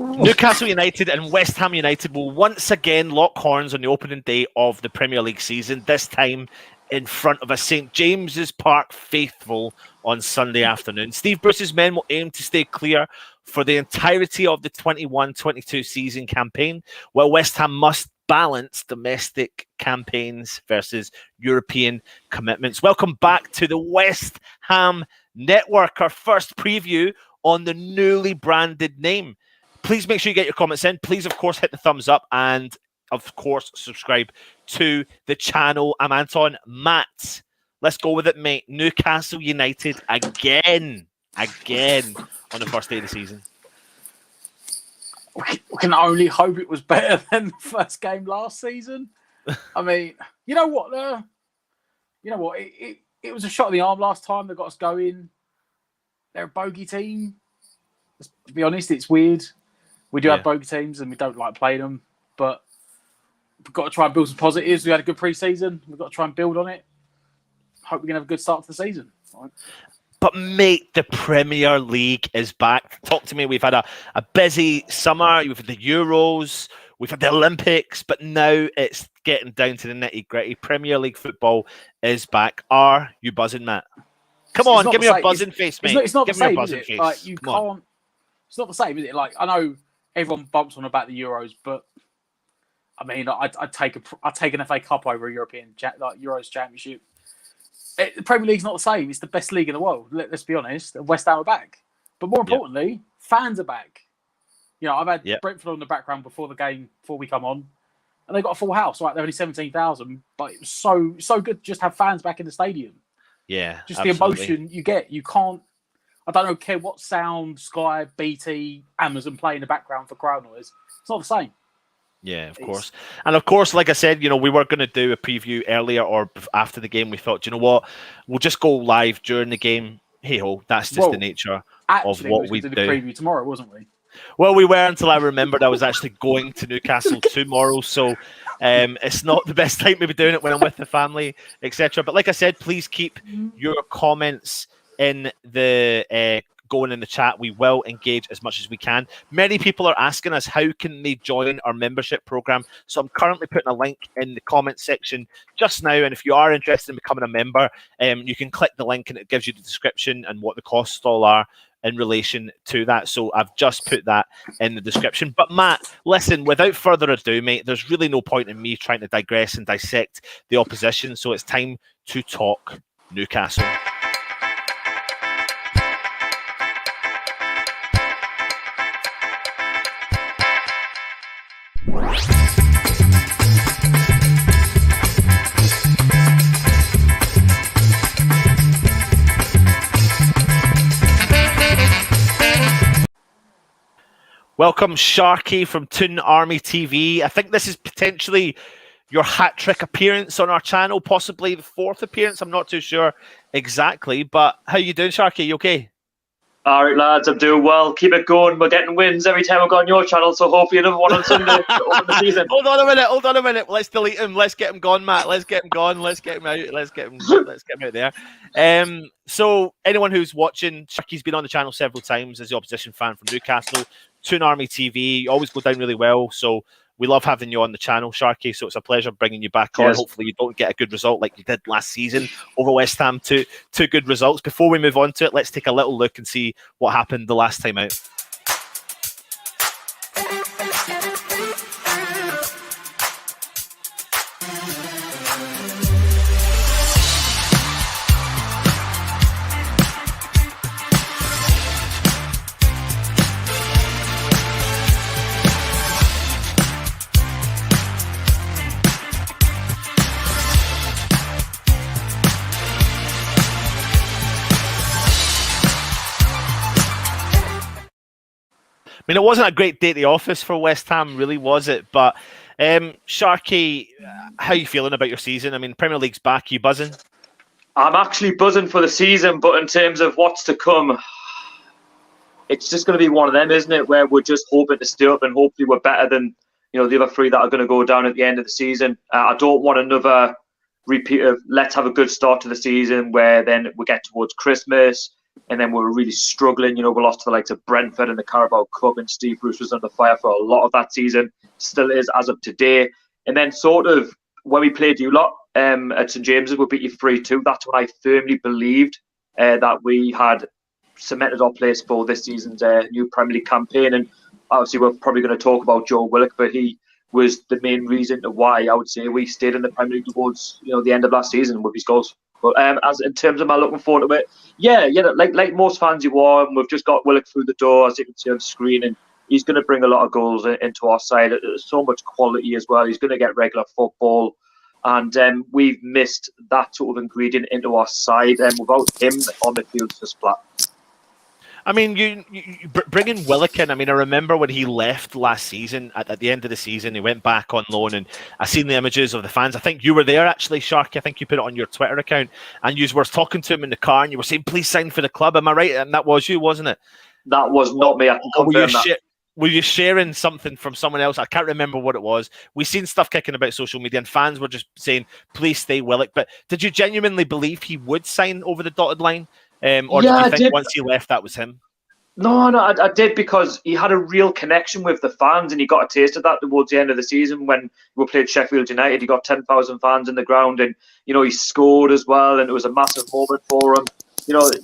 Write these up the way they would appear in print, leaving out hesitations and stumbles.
Newcastle United and West Ham United will once again lock horns on the opening day of the Premier League season, this time in front of a St James's Park faithful on Sunday afternoon. Steve Bruce's men will aim to stay clear for the entirety of the 21-22 season campaign, while West Ham must balance domestic campaigns versus European commitments. Welcome back to the West Ham Network, our first preview on the newly branded name. Please make sure you get your comments in. Please, of course, hit the thumbs up and, of course, subscribe to the channel. I'm Anton. Matt, let's go with it, mate. Newcastle United again on the first day of the season. We can only hope it was better than the first game last season. I mean, you know what? It was a shot in the arm last time. They got us going. They're a bogey team. Let's be honest, it's weird. We do have bogey teams and we don't like playing them, but we've got to try and build some positives. We had a good pre-season. We've got to try and build on it. Hope we're going to have a good start to the season. Right. But, mate, the Premier League is back. Talk to me. We've had a busy summer. We've had the Euros. We've had the Olympics. But now it's getting down to the nitty-gritty. Premier League football is back. Are you buzzing, Matt? Come on, give me a buzzing face, mate. It's not the give me same, a buzzing is it? face. Like, you can't... It's not the same, is it? Like, I know everyone bumps on about the Euros, but I mean, I'd take an FA Cup over a European Euros Championship. The Premier League's not the same. It's the best league in the world. Let's be honest. West Ham are back, but more importantly, fans are back. You know, I've had Brentford on the background before the game, before we come on, and they got a full house. Right, they're only 17,000, but it was so good to just have fans back in the stadium. Yeah, just absolutely. The emotion you get. You can't. I don't care what sound Sky, BT, Amazon play in the background for crowd noise. It's not the same. Yeah, of course. And of course, like I said, you know, we were going to do a preview earlier or after the game. We thought, you know what, we'll just go live during the game. Hey ho, that's just the nature of what we do. The preview tomorrow, wasn't we? Well, we were until I remembered I was actually going to Newcastle tomorrow. So it's not the best time to be doing it when I'm with the family, etc. But like I said, please keep your comments in the going in the chat. We will engage as much as we can. Many people are asking us how can they join our membership program. So I'm currently putting a link in the comment section just now. And if you are interested in becoming a member, you can click the link and it gives you the description and what the costs all are in relation to that. So I've just put that in the description. But Matt, listen, without further ado, mate, there's really no point in me trying to digress and dissect the opposition. So it's time to talk Newcastle. Welcome, Sharky from Toon Army TV. I think this is potentially your hat-trick appearance on our channel, possibly the fourth appearance. I'm not too sure exactly, but how you doing, Sharky? You okay? All right, lads, I'm doing well. Keep it going. We're getting wins every time we go on your channel, so hopefully another one on Sunday to open the season. Hold on a minute. Let's delete him. Let's get him gone, Matt. Let's get him gone. Let's get him out. Let's get him out there. So anyone who's watching, Sharky's been on the channel several times as the opposition fan from Newcastle. Toon Army TV, you always go down really well. So we love having you on the channel, Sharky. So it's a pleasure bringing you back on. Hopefully you don't get a good result like you did last season over West Ham. Two good results. Before we move on to it, let's take a little look and see what happened the last time out. I mean, it wasn't a great day at the office for West Ham, really, was it? But Sharky, how are you feeling about your season? I mean, Premier League's back. You buzzing? I'm actually buzzing for the season, but in terms of what's to come, it's just going to be one of them, isn't it? Where we're just hoping to stay up and hopefully we're better than the other three that are going to go down at the end of the season. I don't want another repeat of let's have a good start to the season where then we get towards Christmas. and then we were really struggling. We lost to the likes of Brentford in the Carabao Cup, and Steve Bruce was under fire for a lot of that season. Still is as of today. And then sort of when we played you lot at St James's, we beat you 3-2. That's when I firmly believed that we had cemented our place for this season's new Premier League campaign. And obviously we're probably going to talk about Joe Willock, but he was the main reason why I would say we stayed in the Premier League towards the end of last season with his goals. But as in terms of my looking forward to it, yeah, like most fans you are, and we've just got Willock through the door, as you can see on the screen, and he's going to bring a lot of goals into our side. There's so much quality as well. He's going to get regular football, and we've missed that sort of ingredient into our side, and without him on the field, it's just flat. I mean, you bringing Willock in. I mean, I remember when he left last season, at the end of the season, he went back on loan, and I seen the images of the fans. I think you were there, actually, Sharky. I think you put it on your Twitter account, and you were talking to him in the car, and you were saying, please sign for the club. Am I right? And that was you, wasn't it? That was not me. I can confirm that. Were you sharing something from someone else? I can't remember what it was. We seen stuff kicking about social media, and fans were just saying, please stay Willock. But did you genuinely believe he would sign over the dotted line? Or did you think once he left, that was him? No, I did, because he had a real connection with the fans, and he got a taste of that towards the end of the season when we played Sheffield United. He got 10,000 fans in the ground, and he scored as well, and it was a massive moment for him.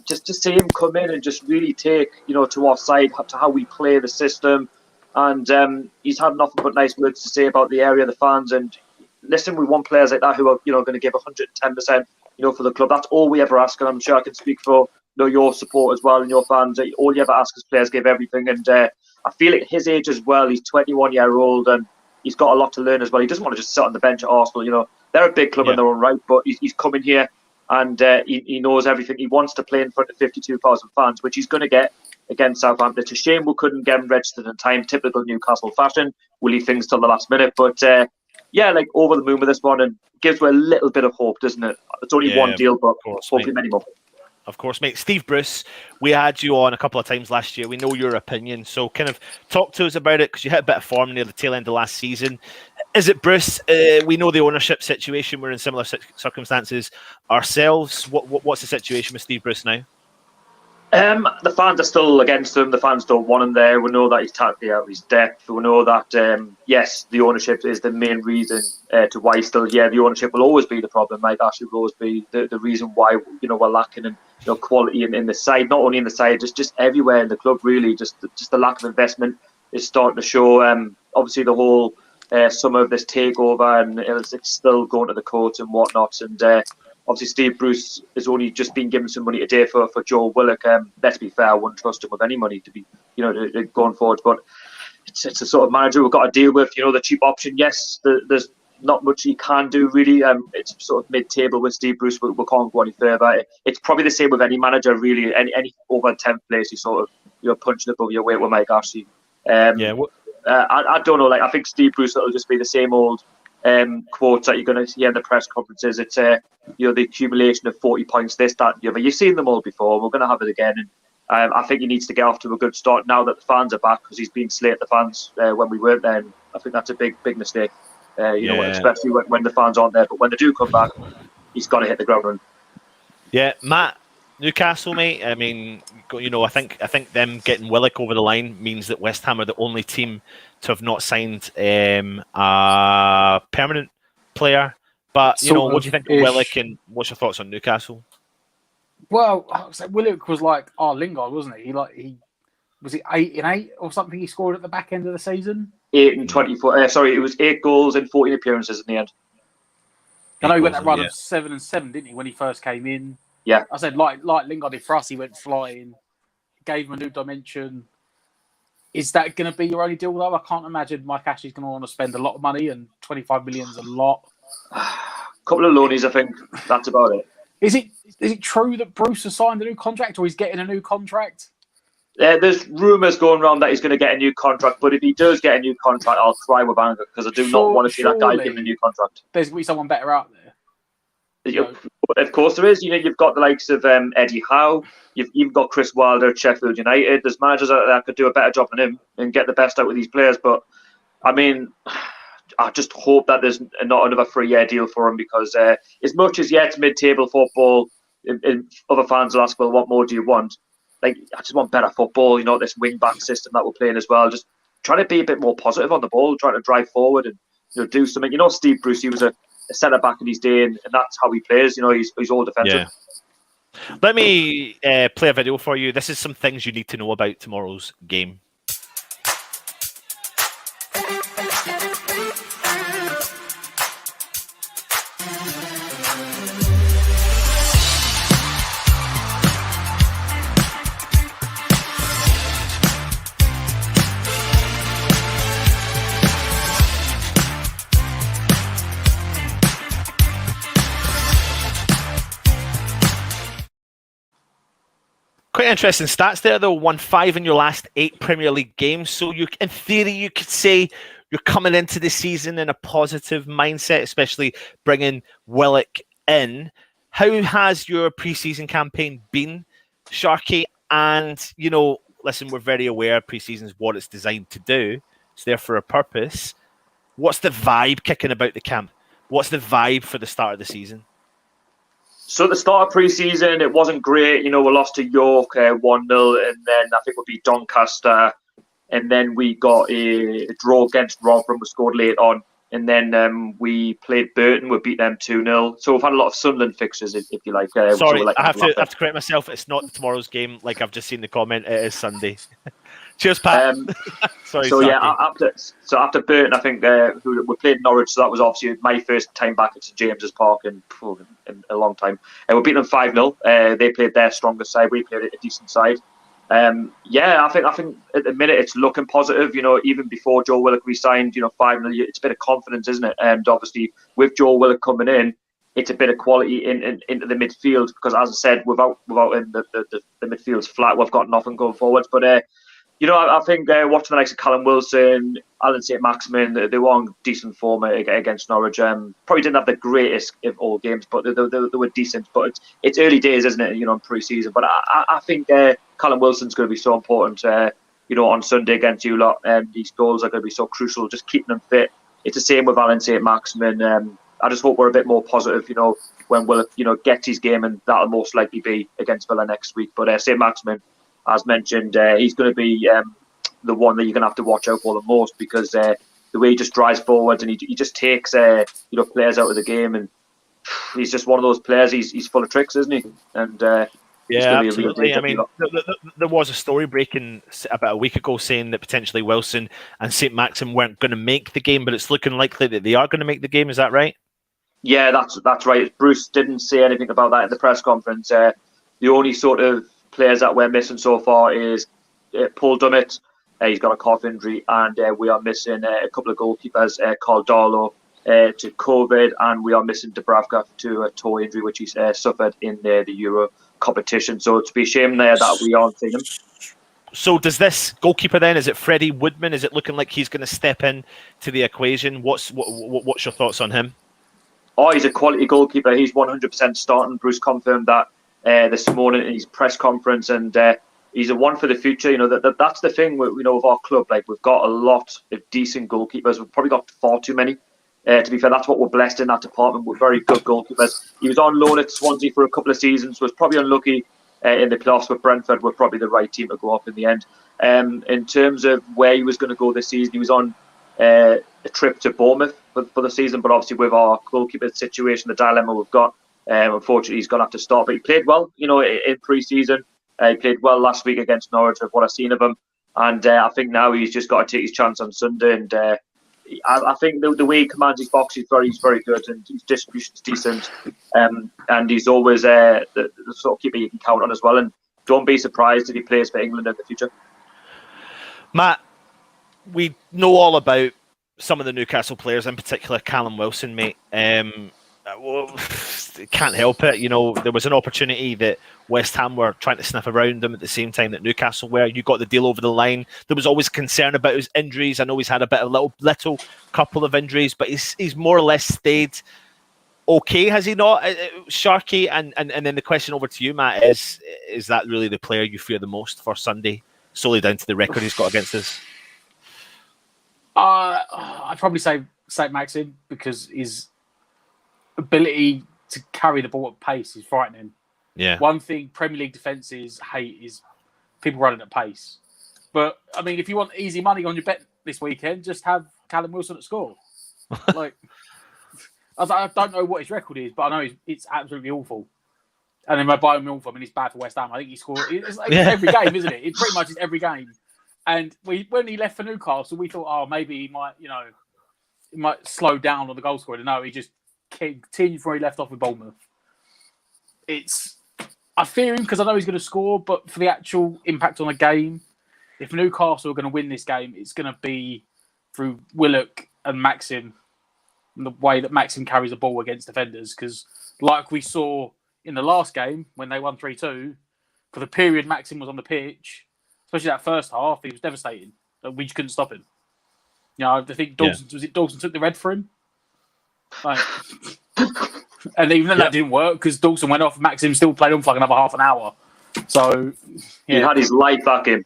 Just to see him come in and just really take to our side, to how we play the system, and he's had nothing but nice words to say about the area, the fans, and listen, we want players like that who are going to give 110% for the club. That's all we ever ask, and I'm sure I can speak for your support as well and your fans. All you ever ask is players give everything, and I feel at his age as well, he's 21-year-old, and he's got a lot to learn as well. He doesn't want to just sit on the bench at Arsenal. They're a big club in their own right, but he's coming here, and he knows everything. He wants to play in front of 52,000 fans, which he's going to get against Southampton. It's a shame we couldn't get him registered in time, typical Newcastle fashion. We'll leave things till the last minute, but over the moon with this one, and gives you a little bit of hope, doesn't it? It's only one deal, but hopefully many more. Of course, mate. Steve Bruce, we had you on a couple of times last year. We know your opinion, so kind of talk to us about it, because you hit a bit of form near the tail end of last season. Is it Bruce? We know the ownership situation. We're in similar circumstances ourselves. What's the situation with Steve Bruce now? The fans are still against him. The fans don't want him there. We know that he's tactically out of his depth. We know that, yes, the ownership is the main reason to why he's still here. The ownership will always be the problem. Mike Ashley will always be the reason why we're lacking in quality in the side, not only in the side, just everywhere in the club, really. Just the lack of investment is starting to show. Obviously, the whole summer of this takeover, and it's still going to the courts and whatnot, and obviously, Steve Bruce has only just been given some money today for Joe Willock. Let's be fair, I wouldn't trust him with any money to be, going forward. But it's a sort of manager we've got to deal with. The cheap option. Yes, there's not much he can do really. It's sort of mid-table with Steve Bruce. We can't go any further. It's probably the same with any manager really. Any over 10th place, you sort of punching above your weight with Mike Ashley. I don't know. I think Steve Bruce will just be the same old quotes that you're going to hear in the press conferences. It's the accumulation of 40 points, this, that, and the other. You've seen them all before. We're going to have it again, and I think he needs to get off to a good start now that the fans are back, because he's been slated the fans when we weren't there. And I think that's a big mistake. Especially when the fans aren't there. But when they do come back, he's got to hit the ground running. Yeah, Matt. Newcastle, mate. I mean, I think them getting Willock over the line means that West Ham are the only team to have not signed a permanent player. But what do you think of Willock, and what's your thoughts on Newcastle? Well, Willock was like Lingard, wasn't he? He was it 8-8 or something? He scored at the back end of the season. 8 and 24. It was 8 goals and 14 appearances in the end. I know he went that run of 7 and 7, didn't he, when he first came in? Yeah, I said like Lingard did for us. He went flying, gave him a new dimension. Is that going to be your only deal though? I can't imagine Mike Ashley's going to want to spend a lot of money, and 25 million is a lot. A couple of loanies, I think. That's about it. Is it true that Bruce has signed a new contract, or he's getting a new contract? There's rumours going around that he's going to get a new contract, but if he does get a new contract, I'll cry with anger, because I do not want to see that guy given a new contract. There's going to be someone better out there. Of course there is. You've got the likes of Eddie Howe. You've even got Chris Wilder at Sheffield United. There's managers out there that could do a better job than him and get the best out of these players. But, I mean, I just hope that there's not another 3-year deal for him, because as much as, it's mid-table football, other fans will ask, well, what more do you want? Like, I just want better football. This wing-back system that we're playing as well. Just trying to be a bit more positive on the ball, trying to drive forward and do something. Steve Bruce, he was a centre-back in his day, and that's how he plays. He's all defensive. Yeah. Let me play a video for you. This is some things you need to know about tomorrow's game. Quite interesting stats there, though. Won 5 in your last 8 Premier League games. So, in theory, you could say you're coming into the season in a positive mindset, especially bringing Willock in. How has your pre-season campaign been, Sharky? And, listen, we're very aware pre-season is what it's designed to do. It's there for a purpose. What's the vibe kicking about the camp? What's the vibe for the start of the season? So at the start of pre-season, it wasn't great. We lost to York 1-0, and then I think we beat Doncaster, and then we got a draw against Rotherham. We scored late on, and then we played Burton. We beat them 2-0. So we've had a lot of Sunderland fixtures, if you like. Sorry, I have to correct myself. It's not tomorrow's game. Like I've just seen the comment. It is Sunday. Cheers, Pat. Sorry. So yeah, after Burton, I think we played Norwich. So that was obviously my first time back at St James's Park in a long time. And we beat them 5-0. They played their strongest side. We played a decent side. I think at the minute it's looking positive. Even before Joe Willock re-signed, 5-0. It's a bit of confidence, isn't it? And obviously with Joe Willock coming in, it's a bit of quality into the midfield, because as I said, without him, the midfield's flat. We've got nothing going forwards, but. I think watching the likes of Callum Wilson, Alan St Maximin, they were on decent form against Norwich. Probably didn't have the greatest of all games, but they were decent. But it's early days, isn't it? In pre-season. But I think Callum Wilson's going to be so important. On Sunday against you lot, these goals are going to be so crucial. Just keeping them fit. It's the same with Alan St Maximin. I just hope we're a bit more positive. When Willock, gets his game, and that'll most likely be against Villa next week. But St Maximin, as mentioned, he's going to be the one that you're going to have to watch out for the most, because the way he just drives forwards and he just takes players out of the game, and he's just one of those players. He's full of tricks, isn't he? And yeah, absolutely. I mean, there was a story breaking about a week ago saying that potentially Wilson and St Maxim weren't going to make the game, but it's looking likely that they are going to make the game. Is that right? Yeah, that's right. Bruce didn't say anything about that at the press conference. The only sort of players that we're missing so far is Paul Dummett. He's got a calf injury, and we are missing a couple of goalkeepers, Carl Darlow to COVID, and we are missing Dubravka to a toe injury, which he suffered in the Euro competition. So it's a shame there that we aren't seeing him. So does this goalkeeper then, is it Freddie Woodman? Is it looking like he's going to step in to the equation? What's your thoughts on him? Oh, he's a quality goalkeeper. He's 100% starting. Bruce confirmed that this morning in his press conference, and he's a one for the future. That's the thing with our club. Like, we've got a lot of decent goalkeepers. We've probably got far too many. To be fair, that's what we're blessed in that department. We're very good goalkeepers. He was on loan at Swansea for a couple of seasons. Was probably unlucky in the playoffs with Brentford. We're probably the right team to go up in the end. In terms of where he was going to go this season, he was on a trip to Bournemouth for the season. But obviously, with our goalkeeper situation, the dilemma we've got, unfortunately, he's going to have to start. But he played well, in pre-season. He played well last week against Norwich, of what I've seen of him. And I think now he's just got to take his chance on Sunday. And I think the way he commands his box, he's very good, and his distribution's decent. And he's always the sort of keeper you can count on as well. And don't be surprised if he plays for England in the future. Matt, we know all about some of the Newcastle players, in particular Callum Wilson, mate. Can't help it. There was an opportunity that West Ham were trying to sniff around him at the same time that Newcastle were. You got the deal over the line. There was always concern about his injuries. I know he's had a little couple of injuries, but he's more or less stayed okay, has he not, Sharky? And then the question over to you, Matt, is that really the player you fear the most for Sunday, solely down to the record he's got against us? I'd probably say St Maxim, because his ability to carry the ball at pace is frightening. Yeah. One thing Premier League defences hate is people running at pace. But, I mean, if you want easy money on your bet this weekend, just have Callum Wilson at score. Like, I don't know what his record is, but I know it's absolutely awful. And then by awful, I mean, it's bad for West Ham. I think he scored. It's like every game, isn't it? It pretty much is every game. And when he left for Newcastle, we thought, oh, maybe he might, he might slow down on the goal scoring. No, he just continued from where he left off with Bournemouth. I fear him because I know he's going to score, but for the actual impact on the game, if Newcastle are going to win this game, it's going to be through Willock and Maxim, and the way that Maxim carries the ball against defenders. Because like we saw in the last game when they won 3-2, for the period Maxim was on the pitch, especially that first half, he was devastating. We just couldn't stop him. I think Dawson took the red for him? Like, and even then that didn't work because Dawson went off. Maxim still played on for like another half an hour. So he had his life back in.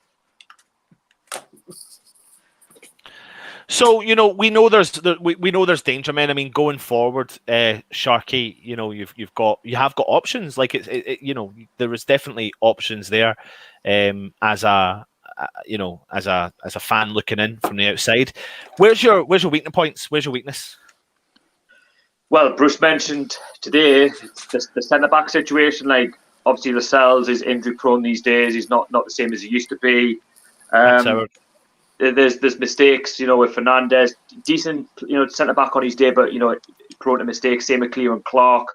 So we know there's danger, man. I mean, going forward, Sharky, you have got options. Like there is definitely options there. As a fan looking in from the outside, where's your weakness points? Where's your weakness? Well, Bruce mentioned today the centre back situation. Like obviously, Lascelles is injury prone these days. He's not the same as he used to be. There's mistakes, with Fernandez, decent, centre back on his day, but prone to mistakes. Same with Clear and Clark.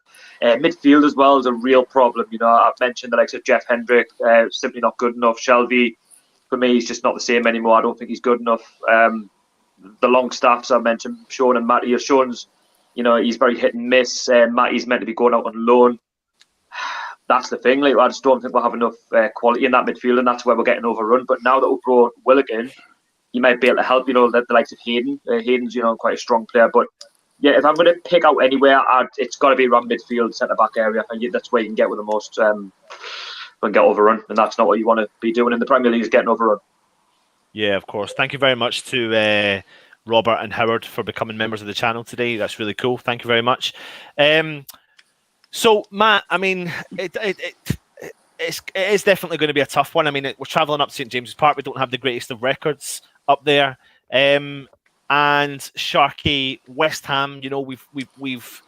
Midfield as well is a real problem. I've mentioned the likes of Jeff Hendrick, simply not good enough. Shelby, for me, he's just not the same anymore. I don't think he's good enough. The long staffs I mentioned, Sean and Matty. Sean's, he's very hit and miss. Matty's meant to be going out on loan. That's the thing. Like I just don't think we'll have enough quality in that midfield, and that's where we're getting overrun. But now that we've brought Willock in, he might be able to help, the likes of Hayden. Hayden's, quite a strong player. But, yeah, if I'm going to pick out anywhere, it's got to be around midfield, centre-back area. I think that's where you can get with the most and get overrun. And that's not what you want to be doing in the Premier League, is getting overrun. Yeah, of course. Thank you very much to Robert and Howard for becoming members of the channel today. That's really cool. Thank you very much. So, Matt, I mean, it is definitely going to be a tough one. I mean, we're travelling up to St James's Park. We don't have the greatest of records up there. And Sharky, West Ham, we've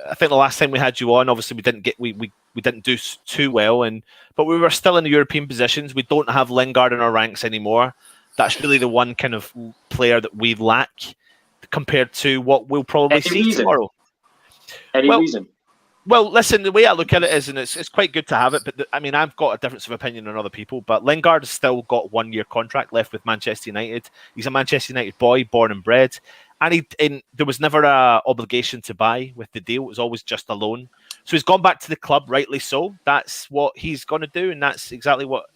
I think the last time we had you on, obviously we didn't do too well, but we were still in the European positions. We don't have Lingard in our ranks anymore. That's really the one kind of player that we lack compared to what we'll probably see tomorrow. Any reason? Well, listen, the way I look at it is, and it's quite good to have it, but I've got a difference of opinion than other people, but Lingard has still got 1 year contract left with Manchester United. He's a Manchester United boy, born and bred, and there was never an obligation to buy with the deal. It was always just a loan. So he's gone back to the club, rightly so. That's what he's going to do, and that's exactly what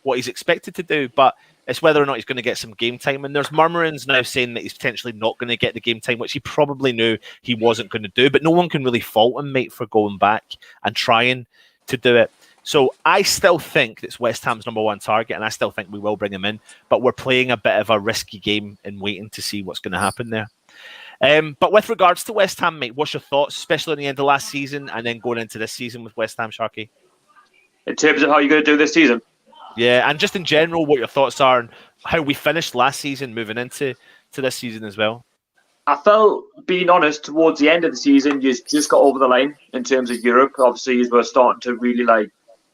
he's expected to do, but it's whether or not he's going to get some game time. And there's murmurings now saying that he's potentially not going to get the game time, which he probably knew he wasn't going to do. But no one can really fault him, mate, for going back and trying to do it. So I still think it's West Ham's number one target, and I still think we will bring him in. But we're playing a bit of a risky game and waiting to see what's going to happen there. But with regards to West Ham, mate, what's your thoughts, especially on the end of last season and then going into this season with West Ham, Sharky? In terms of how you're going to do this season? Yeah, and just in general, what your thoughts are and how we finished last season moving into this season as well. I felt, being honest, towards the end of the season, you just got over the line in terms of Europe. Obviously, you were starting to really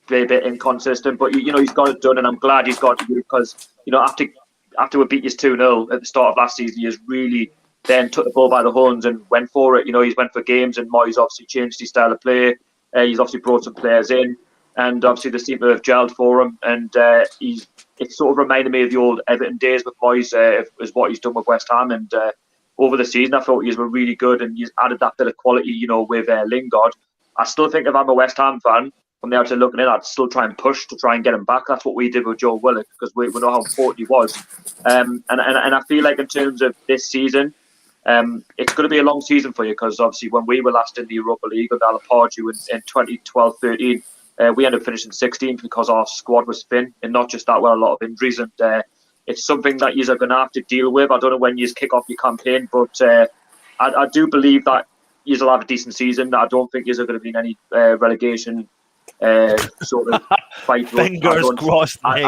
be a bit inconsistent, but he's got it done, and I'm glad he's got it because after we beat you 2-0 at the start of last season, he's really then took the ball by the horns and went for it. He's went for games, and Moyes obviously changed his style of play. He's obviously brought some players in. And obviously they seem to have gelled for him, and it sort of reminded me of the old Everton days with Moyes, is what he's done with West Ham. And over the season, I thought he were really good, and he's added that bit of quality, with Lingard. I still think if I'm a West Ham fan, from the outside looking in, I'd still try and push to try and get him back. That's what we did with Joe Willock, because we know how important he was. And I feel like in terms of this season, it's going to be a long season for you, because obviously when we were last in the Europa League with Alapardew in 2012-13, we ended up finishing 16th because our squad was thin, and not just that, well, a lot of injuries, and it's something that you are going to have to deal with. I don't know when you kick off your campaign, but I do believe that you'll have a decent season. I don't think you're going to be in any relegation sort of fight. Fingers crossed. I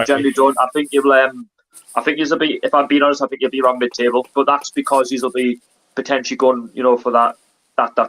generally don't. I think you'll. I think you'll be. If I'm being honest, I think you'll be around mid-table. But that's because you'll be potentially going, for that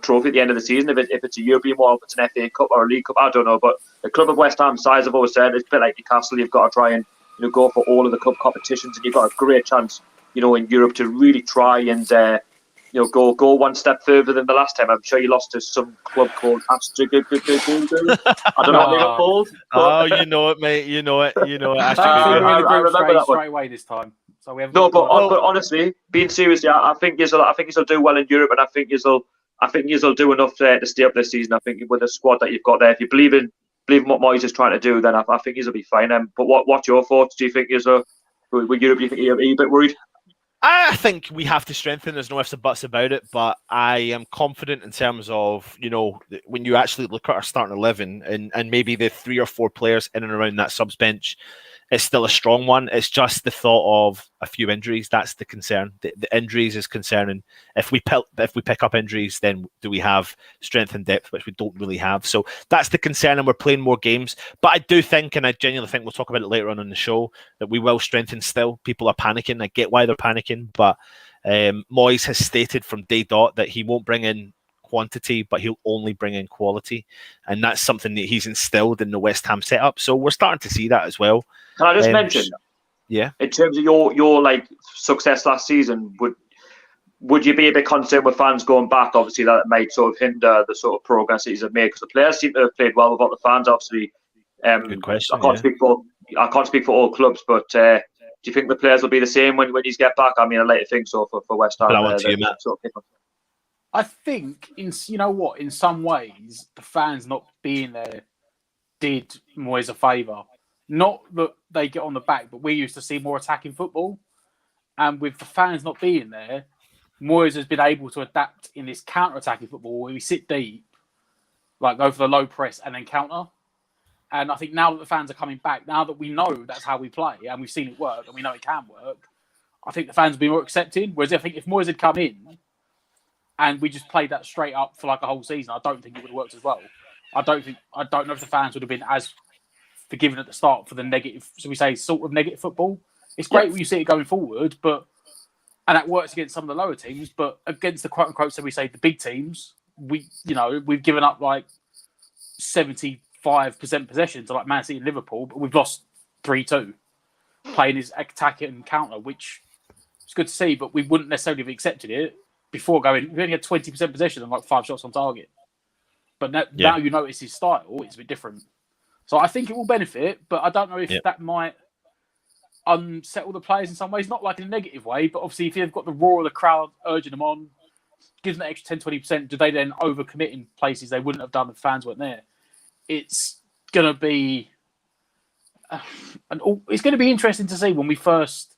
trophy at the end of the season. If it's a European one, if it's an FA Cup or a League Cup, I don't know. But the club of West Ham size, I've always said, it's a bit like Newcastle. You've got to try and go for all of the club competitions, and you've got a great chance, in Europe to really try and go one step further than the last time. I'm sure you lost to some club called Astra. I don't know what they got called. Oh, you know it, mate. You know it. I remember that one straight away this time. So we have but honestly, being serious, I think you'll do well in Europe, and I think you'll do enough to stay up this season. I think with the squad that you've got there, if you believe in what Moyes is trying to do, then I think you'll be fine. But what's your thoughts? Do you think with Europe, are you a bit worried? I think we have to strengthen. There's no ifs and buts about it, but I am confident in terms of, when you actually look at our starting 11 and maybe the 3 or 4 players in and around that subs bench, it's still a strong one. It's just the thought of a few injuries. That's the concern. The injuries is concerning. If we pick up injuries, then do we have strength and depth, which we don't really have. So that's the concern, and we're playing more games. But I do think, and I genuinely think we'll talk about it later on in the show, that we will strengthen still. People are panicking. I get why they're panicking, but Moyes has stated from day dot that he won't bring in quantity, but he'll only bring in quality, and that's something that he's instilled in the West Ham setup. So we're starting to see that as well. Can I just mention, in terms of your success last season, would you be a bit concerned with fans going back? Obviously, that might sort of hinder the sort of progress that he's made, because the players seem to have played well without the fans. Obviously, good question. I can't speak for all clubs, but do you think the players will be the same when he's get back? I mean, I'd like to think so for West Ham. But I want to you, Matt. I think in some ways the fans not being there did Moyes a favour. Not that they get on the back, but we used to see more attacking football, and with the fans not being there, Moyes has been able to adapt in this counter-attacking football where we sit deep, go for the low press and then counter. And I think now that the fans are coming back, now that we know that's how we play and we've seen it work and we know it can work, I think the fans will be more accepting. Whereas I think if Moyes had come in and we just played that straight up for a whole season, I don't think it would have worked as well. I don't know if the fans would have been as forgiven at the start for the negative, so we say, sort of negative football. It's great when you see it going forward, and that works against some of the lower teams, but against the quote unquote, so we say the big teams, we've given up 75% possession to Man City and Liverpool, but we've lost 3-2 playing his attack and counter, which is good to see, but we wouldn't necessarily have accepted it before going. We only had 20% possession and 5 shots on target. But now you notice his style, it's a bit different. So I think it will benefit, but I don't know if that might unsettle the players in some ways, not in a negative way, but obviously if you've got the roar of the crowd urging them on, give them that extra 10-20%, do they then overcommit in places they wouldn't have done if fans weren't there? It's going to be interesting to see when we first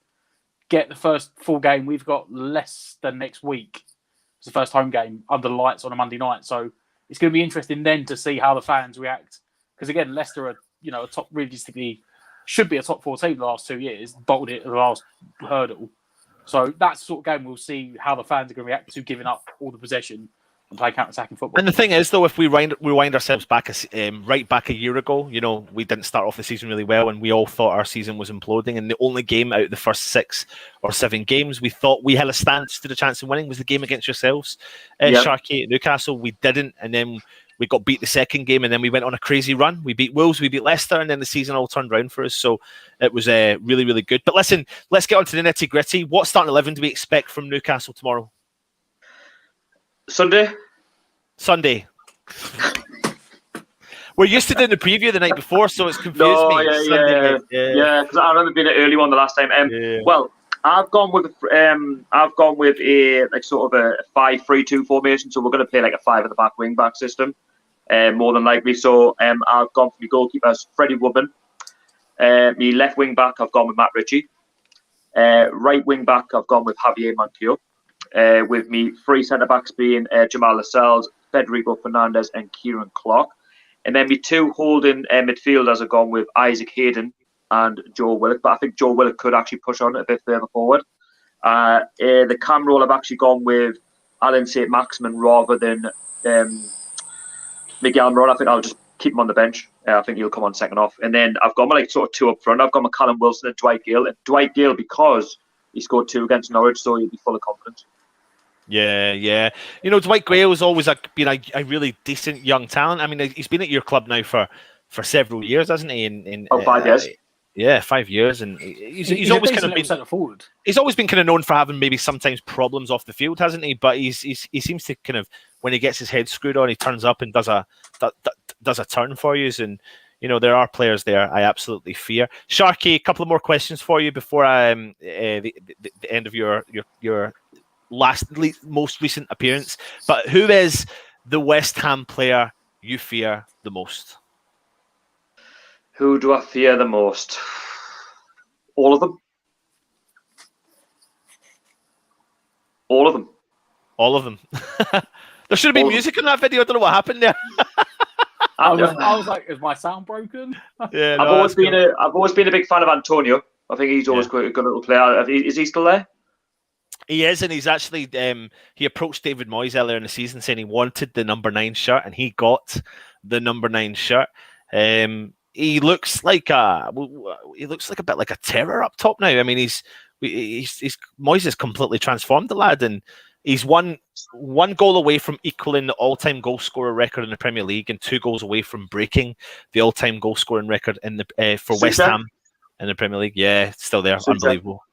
get the first full game. We've got less than next week. It's the first home game under the lights on a Monday night. So it's going to be interesting then to see how the fans react. Because again, Leicester are, a top, realistically, should be a top 4 team the last 2 years, bolted it at the last hurdle. So that's the sort of game we'll see how the fans are going to react to giving up all the possession and play counter-attacking football. And the thing is, though, if we rewind ourselves back right back a year ago, we didn't start off the season really well, and we all thought our season was imploding. And the only game out of the first 6 or 7 games we thought we had a stood a chance of winning was the game against yourselves, Sharky at Newcastle. We didn't, and then we got beat the second game, and then we went on a crazy run. We beat Wolves, we beat Leicester, and then the season all turned around for us. So it was really, really good. But listen, let's get on to the nitty-gritty. What starting 11 do we expect from Newcastle tomorrow? Sunday. We're used to doing the preview the night before, so it's confused me. Yeah, because I remember being an early one the last time. Well, I've gone with a sort of a 5-3-2 formation, so we're going to play a 5 at the back wing back system, more than likely. So I've gone for my goalkeepers, Freddie Woodman. My left wing back, I've gone with Matt Ritchie. Right wing back, I've gone with Javier Manquillo. With me 3 centre backs being Jamal Lascelles, Federico Fernandez, and Kieran Clark. And then my 2 holding midfielders, I've gone with Isaac Hayden and Joe Willock, but I think Joe Willock could actually push on a bit further forward. The cam role, I've actually gone with Alan St. Maximin rather than Miguel Moron. I think I'll just keep him on the bench. I think he'll come on second off. And then I've got my sort of two up front. I've got my Callum Wilson and Dwight Gale. And Dwight Gale, because he scored 2 against Norwich, so he'll be full of confidence. Yeah. Dwight Gale has always been a really decent young talent. I mean, he's been at your club now for several years, hasn't he? In 5 years. Yeah, 5 years, and he's always kind of been centre forward. He's always been kind of known for having maybe sometimes problems off the field, hasn't he? But he seems to kind of, when he gets his head screwed on, he turns up and does a turn for you. And there are players there I absolutely fear. Sharky, a couple of more questions for you before the end of your most recent appearance. But who is the West Ham player you fear the most? Who do I fear the most? All of them. All of them. All of them. There should have been music in that video. I don't know what happened there. I was like, is my sound broken? Yeah, I've always been a big fan of Antonio. I think he's always quite a good little player. Is he still there? He is, and he's actually he approached David Moyes earlier in the season saying he wanted the number 9 shirt, and he got the number 9 shirt. He looks like a bit like a terror up top now. I mean, he's Moyes has completely transformed the lad, and he's one goal away from equaling the all-time goal scorer record in the Premier League, and 2 goals away from breaking the all-time goal scoring record in the for West Ham in the Premier League. Yeah, still there, unbelievable.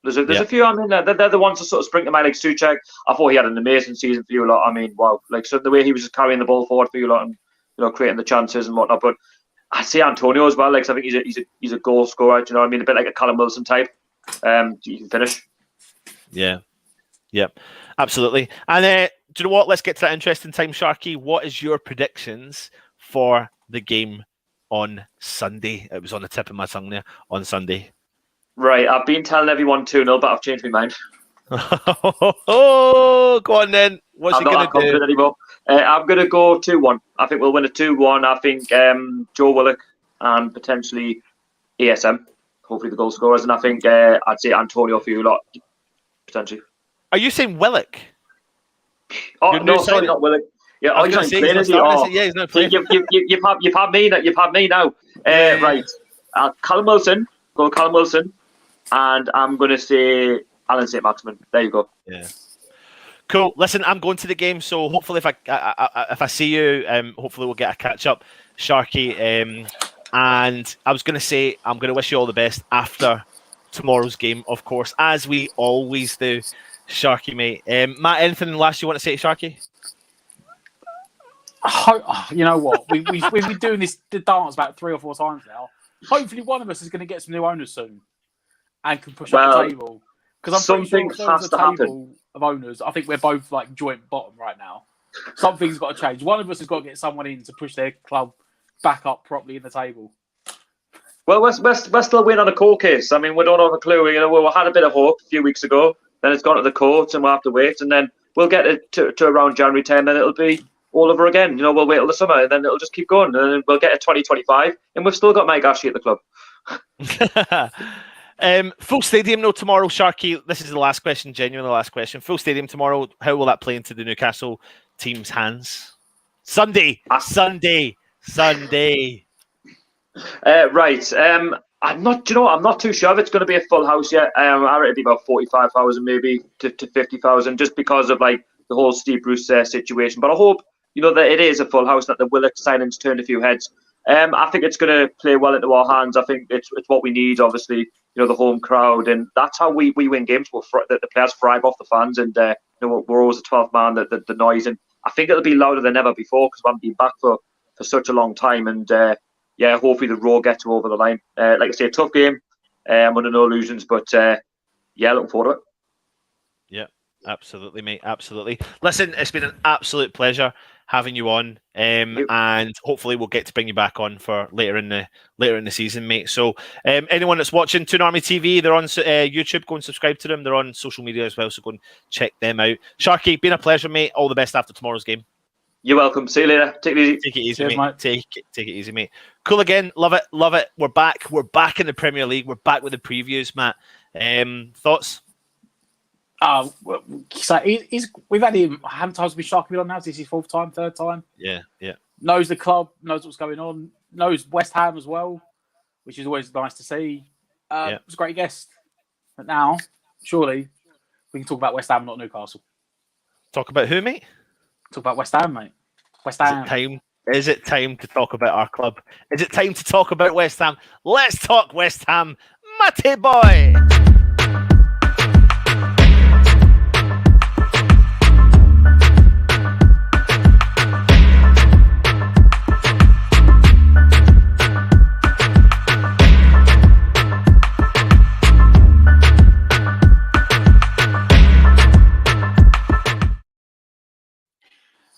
There's a few. I mean, they're the ones that sort of spring to mind, like Souček. I thought he had an amazing season for you lot. I mean, wow, like so the way he was just carrying the ball forward for you lot and creating the chances and whatnot. But I see Antonio as well. Like, so I think he's a goal scorer. You know what I mean? A bit like a Callum Wilson type. You can finish. Yeah, absolutely. And do you know what? Let's get to that interesting time, Sharky. What is your predictions for the game on Sunday? It was on the tip of my tongue there. On Sunday. Right, I've been telling everyone 2-0, but I've changed my mind. Oh, go on then. What's he going to do? Anymore. I'm going to go 2-1. I think we'll win a 2-1. I think Joe Willock and potentially ASM, hopefully the goal scorers. And I think I'd say Antonio for you lot, potentially. Are you saying Willock? Oh, no, sorry, not Willock. Yeah, he's not playing, is he? Yeah, he's not playing. You've had me now. Right. Callum Wilson. Go Callum Wilson. And I'm going to say Alan St. Maximin. There you go. Yeah. Cool. Listen, I'm going to the game, so hopefully if I see you, hopefully we'll get a catch up, Sharky. And I was going to say I'm going to wish you all the best after tomorrow's game, of course, as we always do, Sharky, mate. Matt, anything last you want to say to Sharky? You know what? We've been doing the dance about 3 or 4 times now. Hopefully one of us is going to get some new owners soon and can push up the table. Because I'm pretty sure there's a table of owners. I think we're both like joint bottom right now. Something's got to change. One of us has got to get someone in to push their club back up properly in the table. Well, we're still waiting on a court case. I mean, we don't have a clue. You know, we had a bit of hope a few weeks ago. Then it's gone to the courts, and we'll have to wait. And then we'll get it to around January time, and it'll be all over again. You know, we'll wait till the summer, and then it'll just keep going. And then we'll get to 2025, and we've still got Mike Ashley at the club. Full stadium no tomorrow, Sharky. This is the last question, genuinely the last question. Full stadium tomorrow. How will that play into the Newcastle team's hands? Sunday. Right. I'm not too sure if it's going to be a full house yet. I reckon it'll be about 45,000 maybe to 50,000, just because of like the whole Steve Bruce situation. But I hope that it is a full house, that the Willock signings turned a few heads. I think it's going to play well into our hands. I think it's what we need, obviously. The home crowd, and that's how we win games. The players thrive off the fans, and we're always the 12th man, the noise, and I think it'll be louder than ever before because we haven't been back for such a long time. And hopefully the Raw gets over the line. Like I say, a tough game. I'm under no illusions, but looking forward to it. Yeah, absolutely, mate. Absolutely. Listen, it's been an absolute pleasure having you on, and hopefully we'll get to bring you back on for later in the season, mate. So anyone that's watching Toon Army TV, they're on YouTube. Go and subscribe to them. They're on social media as well, so go and check them out. Sharky, been a pleasure, mate. All the best after tomorrow's game. You're welcome. See you later. Take it easy. Take it easy, mate. Take it easy, mate. Cool again. Love it. We're back in the Premier League. We're back with the previews, Matt. Thoughts? So we've had him. How many times have we sharking on now? Is this his fourth time, third time? Yeah. Knows the club, knows what's going on, knows West Ham as well, which is always nice to see. It's a great guest. But now, surely, we can talk about West Ham, not Newcastle. Talk about who, mate? Talk about West Ham, mate. West Ham. Is it time to talk about our club? Is it time to talk about West Ham? Let's talk West Ham, Matty boy.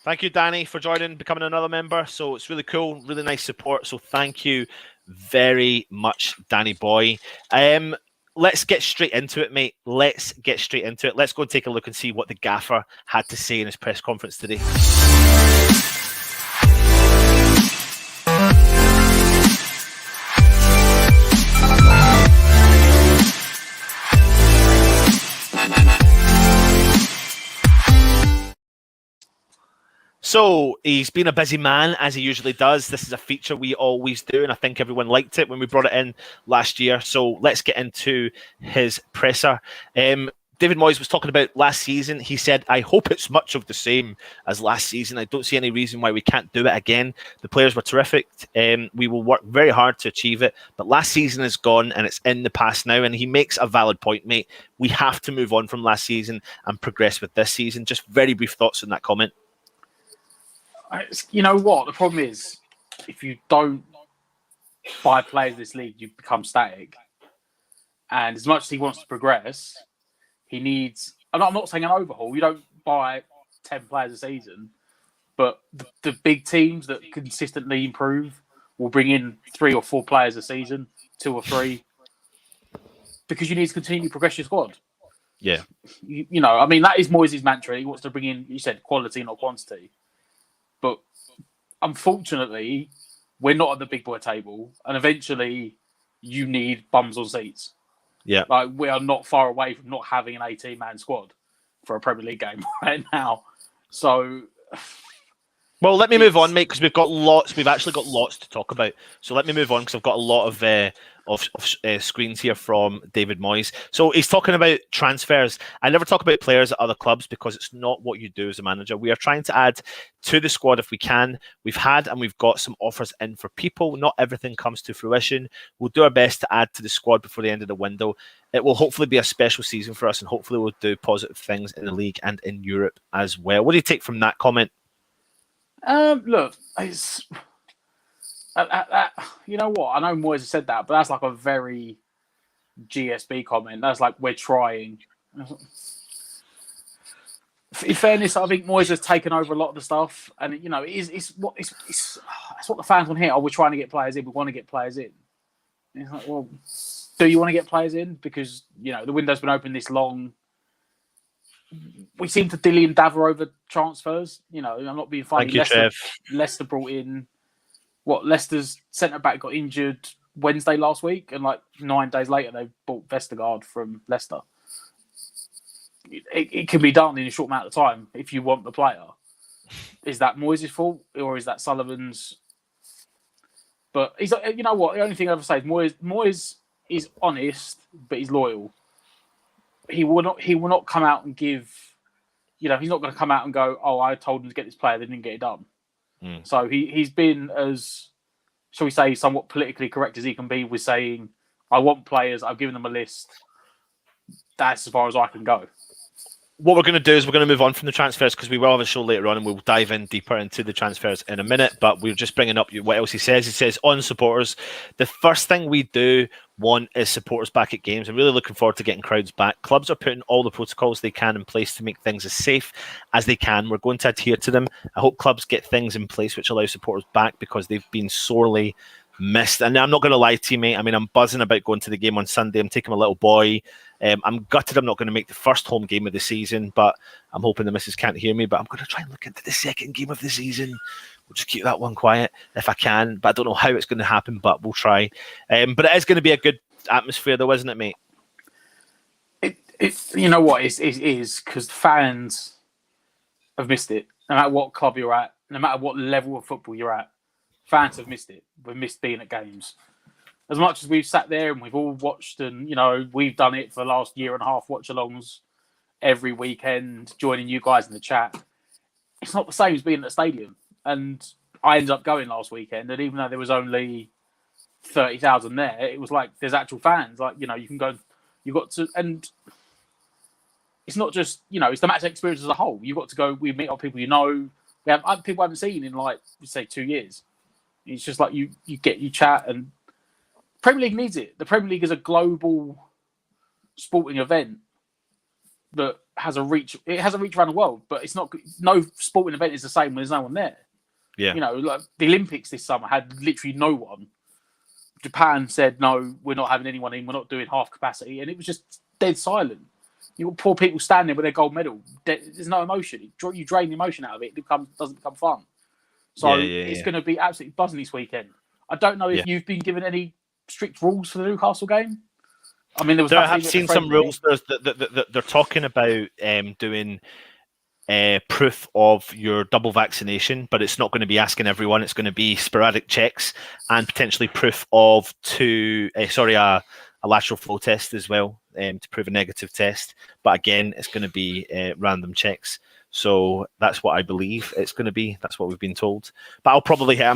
Thank you, Danny, for joining, becoming another member. So it's really cool, really nice support. So thank you very much, Danny boy. Let's get straight into it, mate. Let's get straight into it. Let's go and take a look and see what the gaffer had to say in his press conference today. So he's been a busy man, as he usually does. This is a feature we always do, and I think everyone liked it when we brought it in last year. So let's get into his presser. David Moyes was talking about last season. He said, I hope it's much of the same as last season. I don't see any reason why we can't do it again. The players were terrific. We will work very hard to achieve it. But last season is gone and it's in the past now. And he makes a valid point, mate. We have to move on from last season and progress with this season. Just very brief thoughts on that comment. You know what? The problem is, if you don't buy players in this league, you become static. And as much as he wants to progress, he needs... I'm not saying an overhaul. You don't buy 10 players a season. But the big teams that consistently improve will bring in 3 or 4 players a season, 2 or 3. Because you need to continue to progress your squad. Yeah. You know, I mean, that is Moyes' mantra. He wants to bring in, you said, quality, not quantity. But unfortunately, we're not at the big boy table, and eventually, you need bums on seats. Yeah, like we are not far away from not having an 18-man squad for a Premier League game right now. So, well, let me move on, mate, because we've got lots. We've actually got lots to talk about. So let me move on because I've got a lot of screens here from David Moyes. So he's talking about transfers. I never talk about players at other clubs because it's not what you do as a manager. We are trying to add to the squad if we can. We've had and we've got some offers in for people. Not everything comes to fruition. We'll do our best to add to the squad before the end of the window. It will hopefully be a special season for us, and hopefully we'll do positive things in the league and in Europe as well. What do you take from that comment? Look, it's... you know what? I know Moyes has said that, but that's like a very GSB comment. That's like, we're trying. In fairness, I think Moyes has taken over a lot of the stuff, and you know, it's what the fans want to hear. Oh, we're trying to get players in. We want to get players in. And it's like, well, do you want to get players in? Because you know the window's been open this long. We seem to dilly and dather over transfers. You know, I'm not being funny. Thank you, Leicester brought in. Leicester's centre-back got injured Wednesday last week, and like 9 days later, they bought Vestergaard from Leicester. It can be done in a short amount of time if you want the player. Is that Moyes' fault, or is that Sullivan's? But he's, you know what? The only thing I ever say is Moyes is honest, but he's loyal. He will not come out and give. You know, he's not going to come out and go, "Oh, I told him to get this player, they didn't get it done." So he's been as, shall we say, somewhat politically correct as he can be with saying, I want players, I've given them a list. That's as far as I can go. What we're going to do is we're going to move on from the transfers because we will have a show later on and we'll dive in deeper into the transfers in a minute. But we're just bringing up what else he says. He says, on supporters, the first thing we do want is supporters back at games. I'm really looking forward to getting crowds back. Clubs are putting all the protocols they can in place to make things as safe as they can. We're going to adhere to them. I hope clubs get things in place which allow supporters back because they've been sorely missed. And I'm not going to lie to you, mate. I mean, I'm buzzing about going to the game on Sunday. I'm taking my little boy. I'm gutted I'm not going to make the first home game of the season, but I'm hoping the missus can't hear me. But I'm going to try and look into the second game of the season. We'll just keep that one quiet if I can. But I don't know how it's going to happen, but we'll try. But it is going to be a good atmosphere, though, isn't it, mate? You know what? It is because fans have missed it. No matter what club you're at, no matter what level of football you're at, fans have missed it. We've missed being at games. As much as we've sat there and we've all watched, and we've done it for the last year and a half, watch-alongs every weekend, joining you guys in the chat. It's not the same as being at the stadium. And I ended up going last weekend, and even though there was only 30,000 there, it was like there's actual fans. Like you can go, you got to, and it's not just it's the match experience as a whole. You've got to go. We meet up people we have people I haven't seen in like say 2 years. It's just like you chat, and Premier League needs it. The Premier League is a global sporting event that has a reach. It has a reach around the world, but it's not. No sporting event is the same when there's no one there. Yeah, like the Olympics this summer had literally no one. Japan said no, we're not having anyone in. We're not doing half capacity, and it was just dead silent. You got poor people standing there with their gold medal. There's no emotion. You drain the emotion out of it. It doesn't become fun. So it's going to be absolutely buzzing this weekend. I don't know if you've been given any strict rules for the Newcastle game. I mean, I have seen some rules. They're talking about doing proof of your double vaccination, but it's not going to be asking everyone. It's going to be sporadic checks and potentially proof of a lateral flow test as well to prove a negative test. But again, it's going to be random checks. So that's what I believe it's going to be. That's what we've been told. But I'm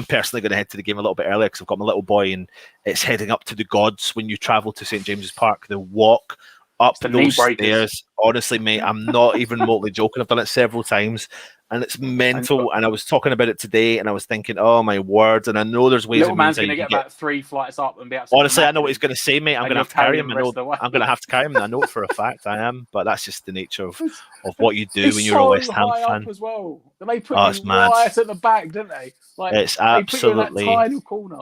personally going to head to the game a little bit earlier because I've got my little boy and it's heading up to the gods when you travel to St. James's Park. The walk up those stairs, honestly, mate, I'm not even remotely joking. I've done it several times and it's mental. And I was talking about it today and I was thinking, oh my word. And I know there's ways little and man's means going to get about 3 flights up and be honestly, I know what he's going to say, mate. I'm going to have to carry him. I'm going to have to carry him. I know it for a fact. I am, but that's just the nature of what you do when you're a West Ham fan. As well. They put you right at the back, didn't they? Like it's absolutely they put you in that tiny corner.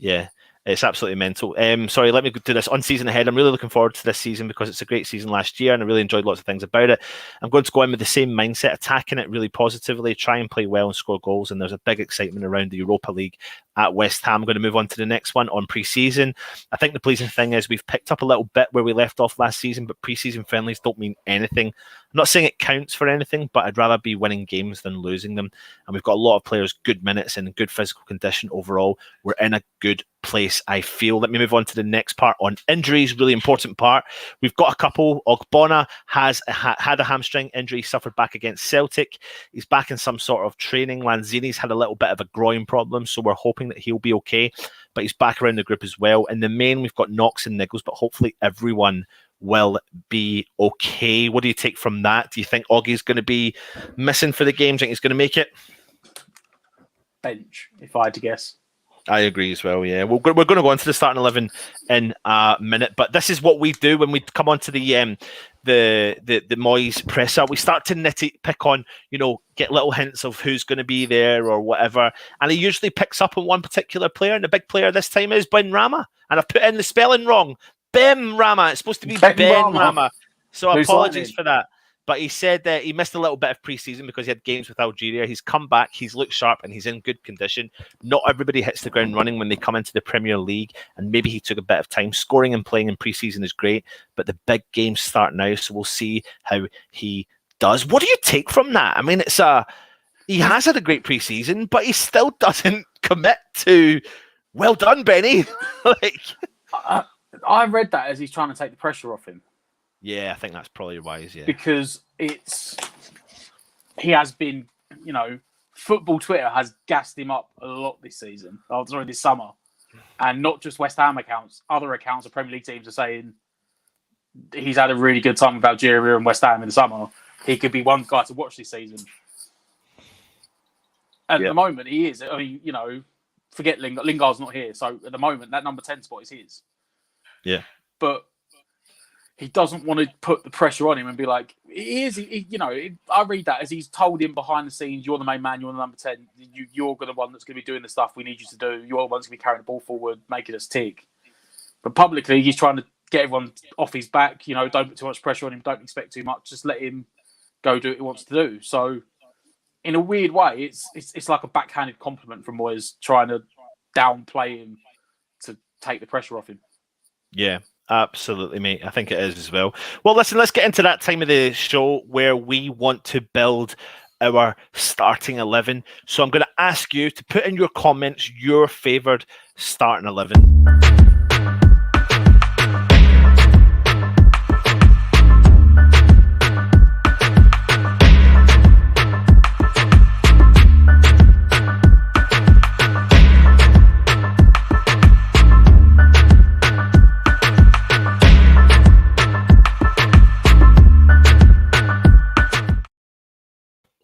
Yeah. It's absolutely mental. Sorry, let me do this on season ahead. I'm really looking forward to this season because it's a great season last year and I really enjoyed lots of things about it. I'm going to go in with the same mindset, attacking it really positively, try and play well and score goals. And there's a big excitement around the Europa League at West Ham. I'm going to move on to the next one on pre-season. I think the pleasing thing is we've picked up a little bit where we left off last season, but pre-season friendlies don't mean anything. I'm not saying it counts for anything, but I'd rather be winning games than losing them. And we've got a lot of players, good minutes and good physical condition overall. We're in a good place, I feel. Let me move on to the next part on injuries, really important part. We've got a couple. Ogbonna has had a hamstring injury, suffered back against Celtic. He's back in some sort of training. Lanzini's had a little bit of a groin problem, so we're hoping that he'll be okay, but he's back around the group as well. In the main, we've got Knox and Nichols, but hopefully everyone will be okay. What do you take from that? Do you think Oggie's going to be missing for the game? Do you think he's going to make it? Bench, if I had to guess. I agree as well, yeah. We're going to go on to the starting 11 in a minute, but this is what we do when we come on to the Moyes presser. We start to pick on, get little hints of who's going to be there or whatever, and he usually picks up on one particular player, and the big player this time is Ben Rama, and I've put in the spelling wrong. Ben Rama. It's supposed to be Ben Rama. So apologies for that. But he said that he missed a little bit of pre-season because he had games with Algeria. He's come back, he's looked sharp, and he's in good condition. Not everybody hits the ground running when they come into the Premier League, and maybe he took a bit of time. Scoring and playing in pre-season is great, but the big games start now, so we'll see how he does. What do you take from that? I mean, he has had a great pre-season, but he still doesn't commit to, well done, Benny. I read that as he's trying to take the pressure off him. Yeah, I think that's probably wise, yeah. Because he has been, football Twitter has gassed him up a lot this season. Oh, sorry, this summer. And not just West Ham accounts, other accounts of Premier League teams are saying he's had a really good time with Algeria and West Ham in the summer. He could be one guy to watch this season. At the moment, he is. I mean, forget Lingard. Lingard's not here. So at the moment, that number 10 spot is his. Yeah. But he doesn't want to put the pressure on him and be like, I read that as he's told him behind the scenes, you're the main man, you're the number 10, you're the one that's going to be doing the stuff we need you to do, you're the one that's going to be carrying the ball forward, making us tick. But publicly, he's trying to get everyone off his back, don't put too much pressure on him, don't expect too much, just let him go do what he wants to do. So, in a weird way, it's like a backhanded compliment from Moyes trying to downplay him to take the pressure off him. Yeah. Absolutely, mate. I think it is as well. Well, listen, let's get into that time of the show where we want to build our starting 11. So I'm going to ask you to put in your comments your favoured starting 11.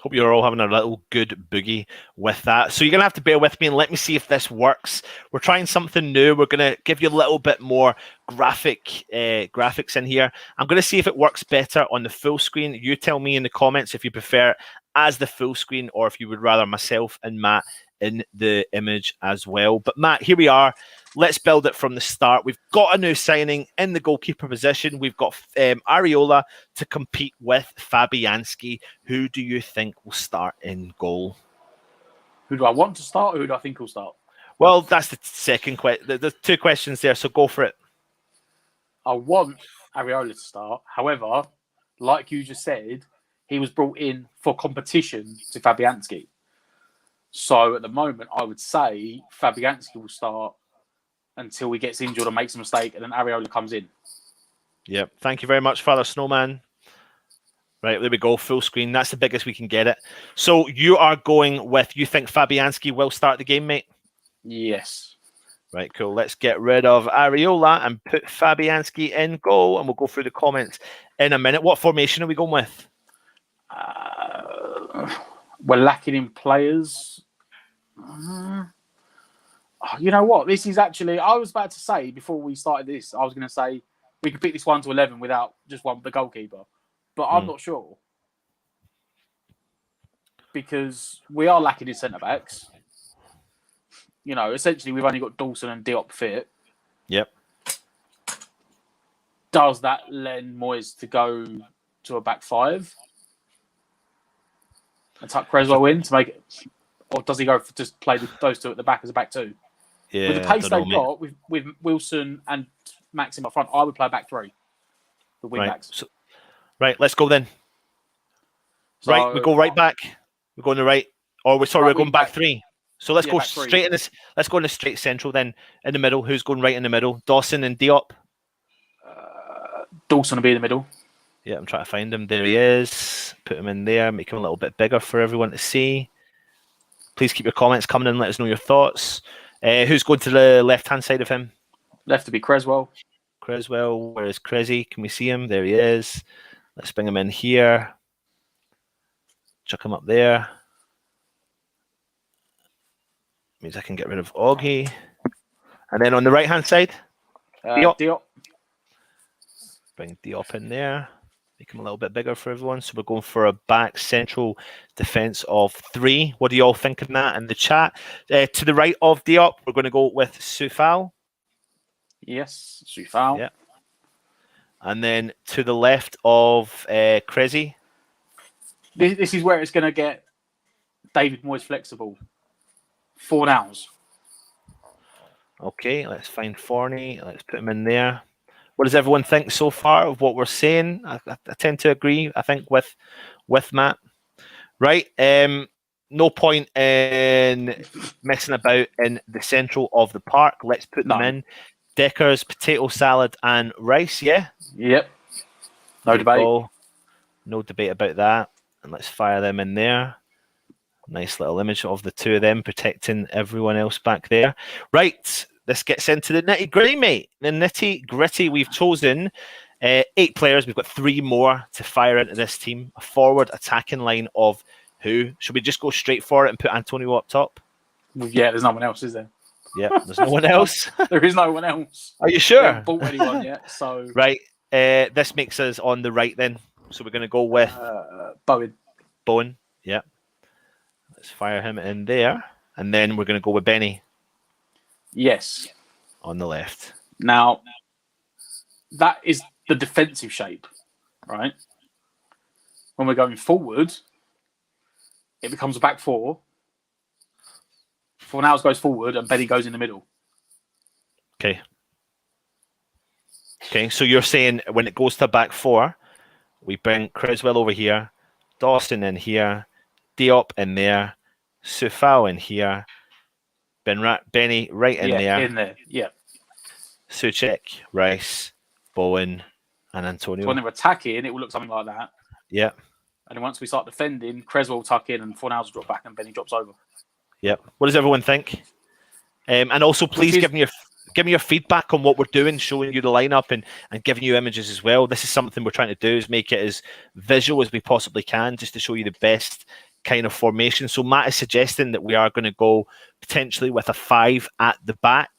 Hope you're all having a little good boogie with that. So you're going to have to bear with me and let me see if this works. We're trying something new. We're going to give you a little bit more graphics in here. I'm going to see if it works better on the full screen. You tell me in the comments if you prefer it as the full screen or if you would rather myself and Matt in the image as well. But Matt, here we are. Let's build it from the start. We've got a new signing in the goalkeeper position. We've got Areola to compete with Fabianski. Who do you think will start in goal? Who do I want to start or who do I think will start? Well, that's the second question. There's two questions there, so go for it. I want Areola to start. However, like you just said, he was brought in for competition to Fabianski. So at the moment, I would say Fabianski will start until he gets injured or makes a mistake, and then Areola comes in. Yep. Thank you very much, Father Snowman. Right, there we go. Full screen. That's the biggest we can get it. So you are going with, you think Fabianski will start the game, mate? Yes. Right, cool. Let's get rid of Areola and put Fabianski in goal, and we'll go through the comments in a minute. What formation are we going with? We're lacking in players. You know what? This is actually, I was about to say before we started this, I was going to say we could pick this 1 to 11 without just one, the goalkeeper. But I'm not sure. Because we are lacking in centre-backs. You know, essentially we've only got Dawson and Diop fit. Yep. Does that lend Moyes to go to a back 5? And tuck Creswell in to make it? Or does he go for just play those two at the back as a back 2? Yeah, with the pace they've got, with Wilson and Maxim up front, I would play back 3. The wing backs. So, right, let's go then. So, right, we go right back. We go on the right. Or we're going back 3. So let's go straight in this. Let's go in the straight central then. In the middle. Who's going right in the middle? Dawson and Diop. Dawson will be in the middle. Yeah, I'm trying to find him. There he is. Put him in there. Make him a little bit bigger for everyone to see. Please keep your comments coming in. Let us know your thoughts. Who's going to the left-hand side of him? Left to be Creswell. Creswell. Where is Cressy? Can we see him? There he is. Let's bring him in here. Chuck him up there. Means I can get rid of Augie. And then on the right-hand side, Diop. Bring Diop in there. Make him a little bit bigger for everyone. So we're going for a back central defence of 3. What do you all think of that in the chat? To the right of Diop, we're going to go with Soufal. Yes, Soufal. Yeah. And then to the left of Cressy. This is where it's going to get David Moyes flexible. Fornals. Okay, let's find Forney. Let's put him in there. What does everyone think so far of what we're saying? I tend to agree, I think, with Matt. Right. No point in messing about in the central of the park. Let's put them in. Deckers, potato salad, and rice, yeah? Yep. No debate. No debate about that. And let's fire them in there. Nice little image of the two of them protecting everyone else back there. Right. This gets into the nitty-gritty, mate. The nitty-gritty. We've chosen 8 players. We've got 3 more to fire into this team. A forward attacking line of who? Should we just go straight for it and put Antonio up top? Yeah, there's no one else, is there? Yeah, there's no one else. There is no one else. Are you sure? We haven't bought anyone yet, so... Right. This makes us on the right then. So we're going to go with... Bowen, yeah. Let's fire him in there. And then we're going to go with Benny. Yes. On the left. Now, that is the defensive shape, right? When we're going forward, it becomes a back 4. Fornals goes forward and Benny goes in the middle. Okay. Okay, so you're saying when it goes to back four, we bring Creswell over here, Dawson in here, Diop in there, Sufal in here, Benny right in there. Yeah. Suchek, Rice, Bowen, and Antonio. So when they're attacking, it will look something like that. Yeah. And then once we start defending, Creswell will tuck in and Fornals will drop back and Benny drops over. Yep. What does everyone think? And also, please give me your feedback on what we're doing, showing you the lineup and giving you images as well. This is something we're trying to do, is make it as visual as we possibly can, just to show you the best kind of formation. So Matt is suggesting that we are going to go potentially with a 5 at the back,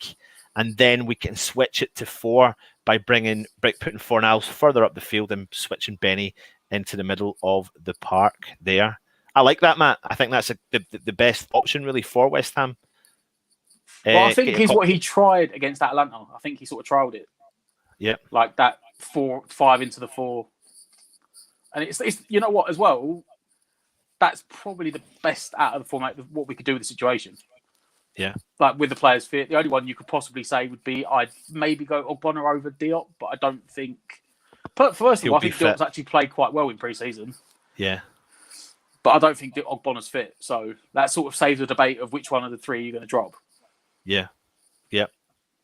and then we can switch it to 4 by putting Fornals further up the field and switching Benny into the middle of the park there. I like that, Matt. I think that's the best option really for West Ham. Well, I think he's what he tried against Atlanta. I think he sort of trialed it. Yeah. Like that 4-5 into the 4. And it's you know what as well, that's probably the best out of the format of what we could do with the situation. Yeah. Like with the players fit, the only one you could possibly say would be I'd maybe go Ogbonna over Diop, but I don't think. But first of all, I think Diop's actually played quite well in pre-season. Yeah. But I don't think Ogbonna's fit. So that sort of saves the debate of which one of the three you're going to drop. Yeah. Yeah.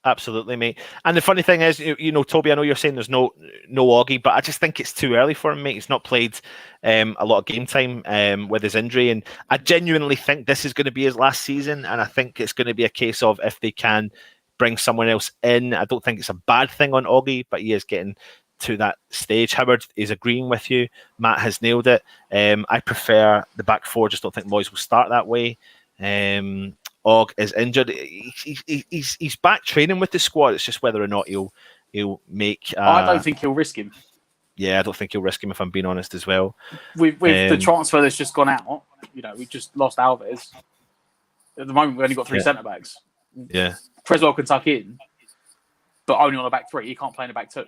Absolutely, mate. And the funny thing is, Toby, I know you're saying there's no Augie, but I just think it's too early for him, mate. He's not played a lot of game time with his injury, and I genuinely think this is going to be his last season, and I think it's going to be a case of if they can bring someone else in. I don't think it's a bad thing on Augie, but he is getting to that stage. Howard is agreeing with you. Matt has nailed it. I prefer the back four. Just don't think Moyes will start that way. Og is injured. He's back training with the squad. It's just whether or not he'll make. I don't think he'll risk him. Yeah, I don't think he'll risk him, if I'm being honest as well. With the transfer that's just gone out, we just lost Alves. At the moment, we've only got 3 centre backs. Yeah, Creswell can tuck in, but only on a back 3. He can't play in a back 2.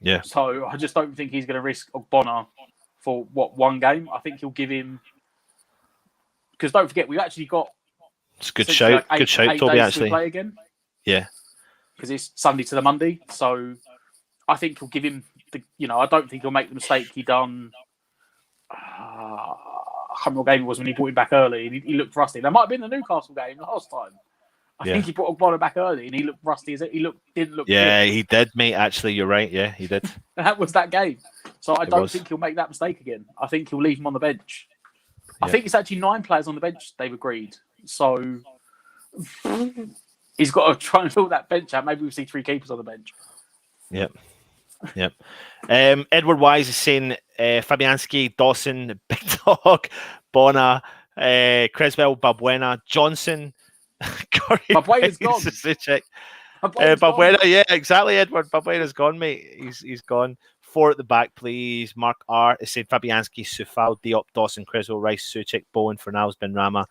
Yeah. So I just don't think he's going to risk Ogbonna for one game. I think he'll give him, because don't forget we've actually got. It's a good shout. Good shout, Toby, actually. Play again. Yeah. Because it's Sunday to the Monday. So I think he'll give him I don't think he'll make the mistake he done. I can't remember what game it was when he brought him back early and he looked rusty. That might have been the Newcastle game last time. I think he brought Ogbonna back early and he looked rusty. Didn't look Yeah, good. He did, mate. Actually, you're right. Yeah, he did. That was that game. So I don't think he'll make that mistake again. I think he'll leave him on the bench. I think it's actually 9 players on the bench they've agreed. So he's got to try and fill that bench out. Maybe we'll see 3 keepers on the bench. Yep. Edward Wise is saying Fabianski, Dawson, Big Dog, Bona, Creswell, Balbuena, Johnson, Balbuena's gone. Balbuena, yeah, exactly, Edward. Balbuena's gone, mate. He's gone. 4 at the back, please. Mark R is saying Fabianski, Sufal, Diop, Dawson, Creswell, Rice, Suchek, Bowen, Fornals, Benrahma,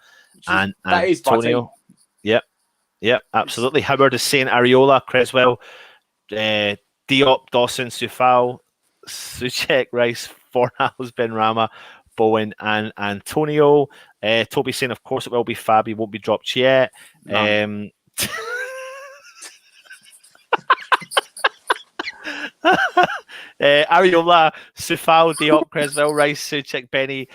and Antonio. Yep, absolutely. Howard is saying Areola, Creswell, Diop, Dawson, Sufal, Suchek, Rice, Fornals, Benrahma, Bowen, and Antonio. Toby saying, of course, it will be Fab. He won't be dropped yet. Areola, Sufal, Diop, Creswell, Rice, Suchek, Benny,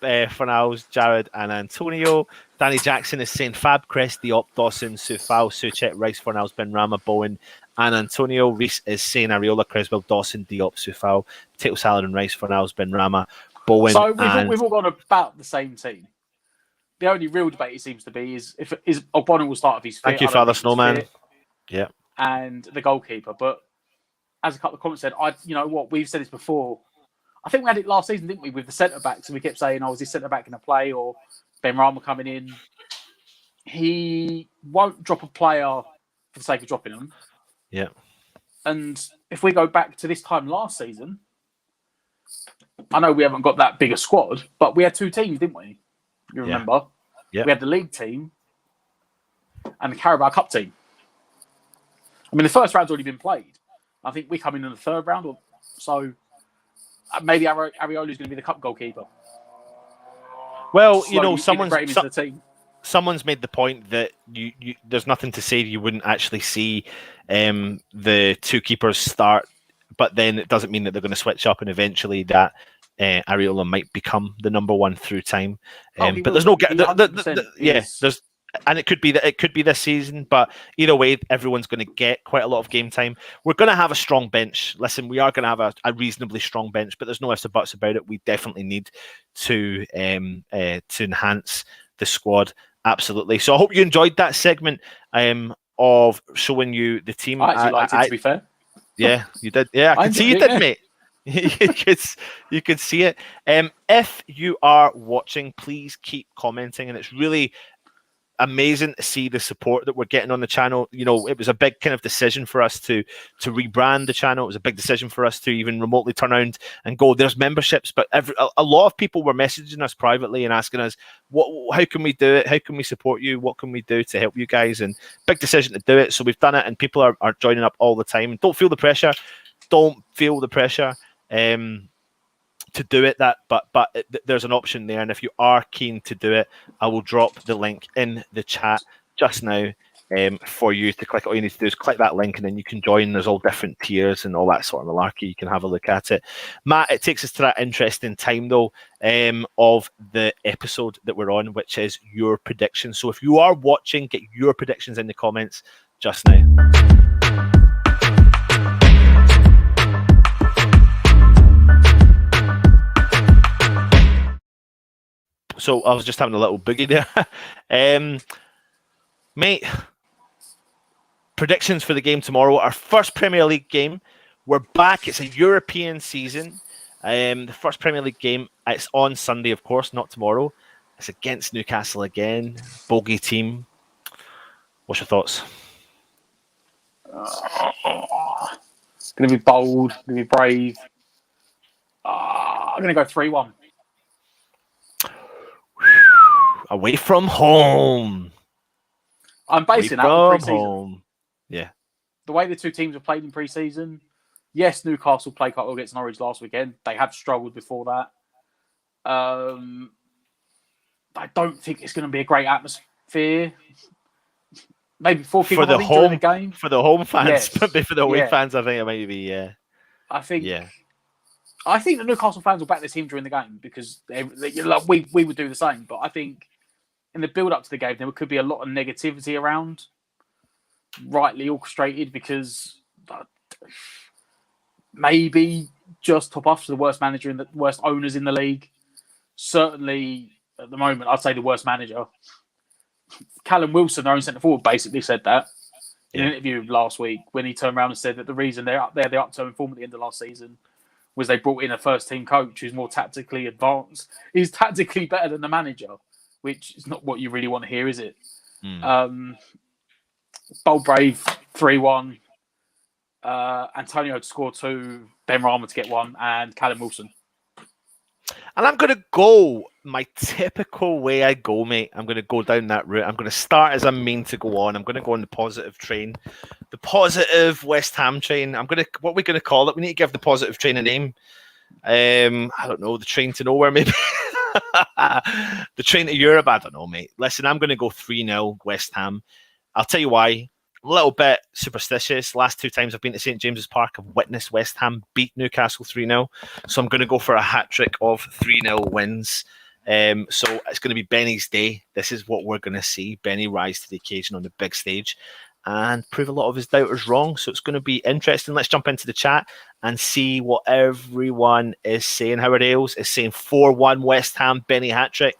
Fornals, Jared, and Antonio. Danny Jackson is saying Fab, Chris, Diop, Dawson, Sufal, Suchek, Rice, Fornals, Benrahma, Bowen, and Antonio. Reese is saying Areola, Creswell, Dawson, Diop, Sufal, potato salad and Rice, Fornals, Benrahma, Bowen. So we've all gone about the same team. The only real debate it seems to be is if Ogbonna will start if he's fit. Thank you, Father Snowman. Yeah. And the goalkeeper. But as a couple of comments said, we've said this before. I think we had it last season, didn't we, with the centre backs, and we kept saying, is this centre back in a play or Benrahma coming in? He won't drop a player for the sake of dropping them. Yeah. And if we go back to this time last season, I know we haven't got that big a squad, but we had 2 teams, didn't we? You remember? Yeah. We had the league team and the Carabao Cup team. I mean, the first round's already been played. I think we come in the 3rd round, so maybe Areola's going to be the cup goalkeeper. Well, someone's made the point that you there's nothing to say you wouldn't actually see the 2 keepers start but then it doesn't mean that they're going to switch up, and eventually that Areola might become the number one through time. But there's no there's. And it could be this season, but either way, everyone's going to get quite a lot of game time. We're going to have a strong bench. Listen, we are going to have a reasonably strong bench, but there's no ifs or buts about it. We definitely need to enhance the squad. Absolutely. So I hope you enjoyed that segment of showing you the team. I actually liked it, to be fair. Yeah, you did. Yeah, I can see you did, mate. you could see it. If you are watching, please keep commenting, and it's really amazing to see the support that we're getting on the channel. You know, it was a big kind of decision for us to rebrand the channel. It was a big decision for us to even remotely turn around and go, there's memberships, but a lot of people were messaging us privately and asking us, how can we do it? How can we support you? What can we do to help you guys? And big decision to do it. So we've done it, and people are joining up all the time. Don't feel the pressure. Don't feel the pressure. To do it, but there's an option there, and if you are keen to do it, I will drop the link in the chat just now for you to click. All you need to do is click that link, and then you can join. There's all different tiers and all that sort of malarkey. You can have a look at it. Matt, it takes us to that interesting time though of the episode that we're on, which is your predictions. So if you are watching, get your predictions in the comments just now. So I was just having a little boogie there. Mate, predictions for the game tomorrow. Our first Premier League game. We're back. It's a European season. The first Premier League game. It's on Sunday, of course, not tomorrow. It's against Newcastle again. Bogey team. What's your thoughts? It's going to be bold. Going to be brave. I'm going to go 3-1. Away from home. I'm basing that on pre-season. Home. Yeah. The way the two teams have played in pre-season. Yes, Newcastle played quite well against Norwich last weekend. They have struggled before that. I don't think it's going to be a great atmosphere. Maybe for people during the game. For the home fans, yes. But for the away fans, I think it might be, yeah. I think the Newcastle fans will back their team during the game because we would do the same. But I think in the build-up to the game, there could be a lot of negativity around, rightly orchestrated, because maybe just top off to the worst manager and the worst owners in the league. Certainly, at the moment, I'd say the worst manager. Callum Wilson, their own centre-forward, basically said that in an interview last week when he turned around and said that the reason they're up to inform at the end of last season was they brought in a first-team coach who's more tactically advanced. He's tactically better than the manager, which is not what you really want to hear, is it? Bold, brave, 3-1. Antonio to score 2, Ben Rama to get 1, and Callum Wilson. And I'm going to go my typical way I go, mate. I'm going to go down that route. I'm going to start as I mean to go on. I'm going to go on the positive train. The positive West Ham train. What are we going to call it? We need to give the positive train a name. I don't know. The train to nowhere, maybe. The train to Europe. I don't know, mate. Listen, I'm going to go 3-0 West Ham. I'll tell you why. A little bit superstitious. Last 2 times I've been to St. James's Park, I've witnessed West Ham beat Newcastle 3-0. So I'm going to go for a hat-trick of 3-0 wins. So it's going to be Benny's day. This is what we're going to see. Benny rise to the occasion on the big stage and prove a lot of his doubters wrong. So it's going to be interesting. Let's jump into the chat and see what everyone is saying. Howard Ailes is saying 4-1 West Ham, Benny hat-trick.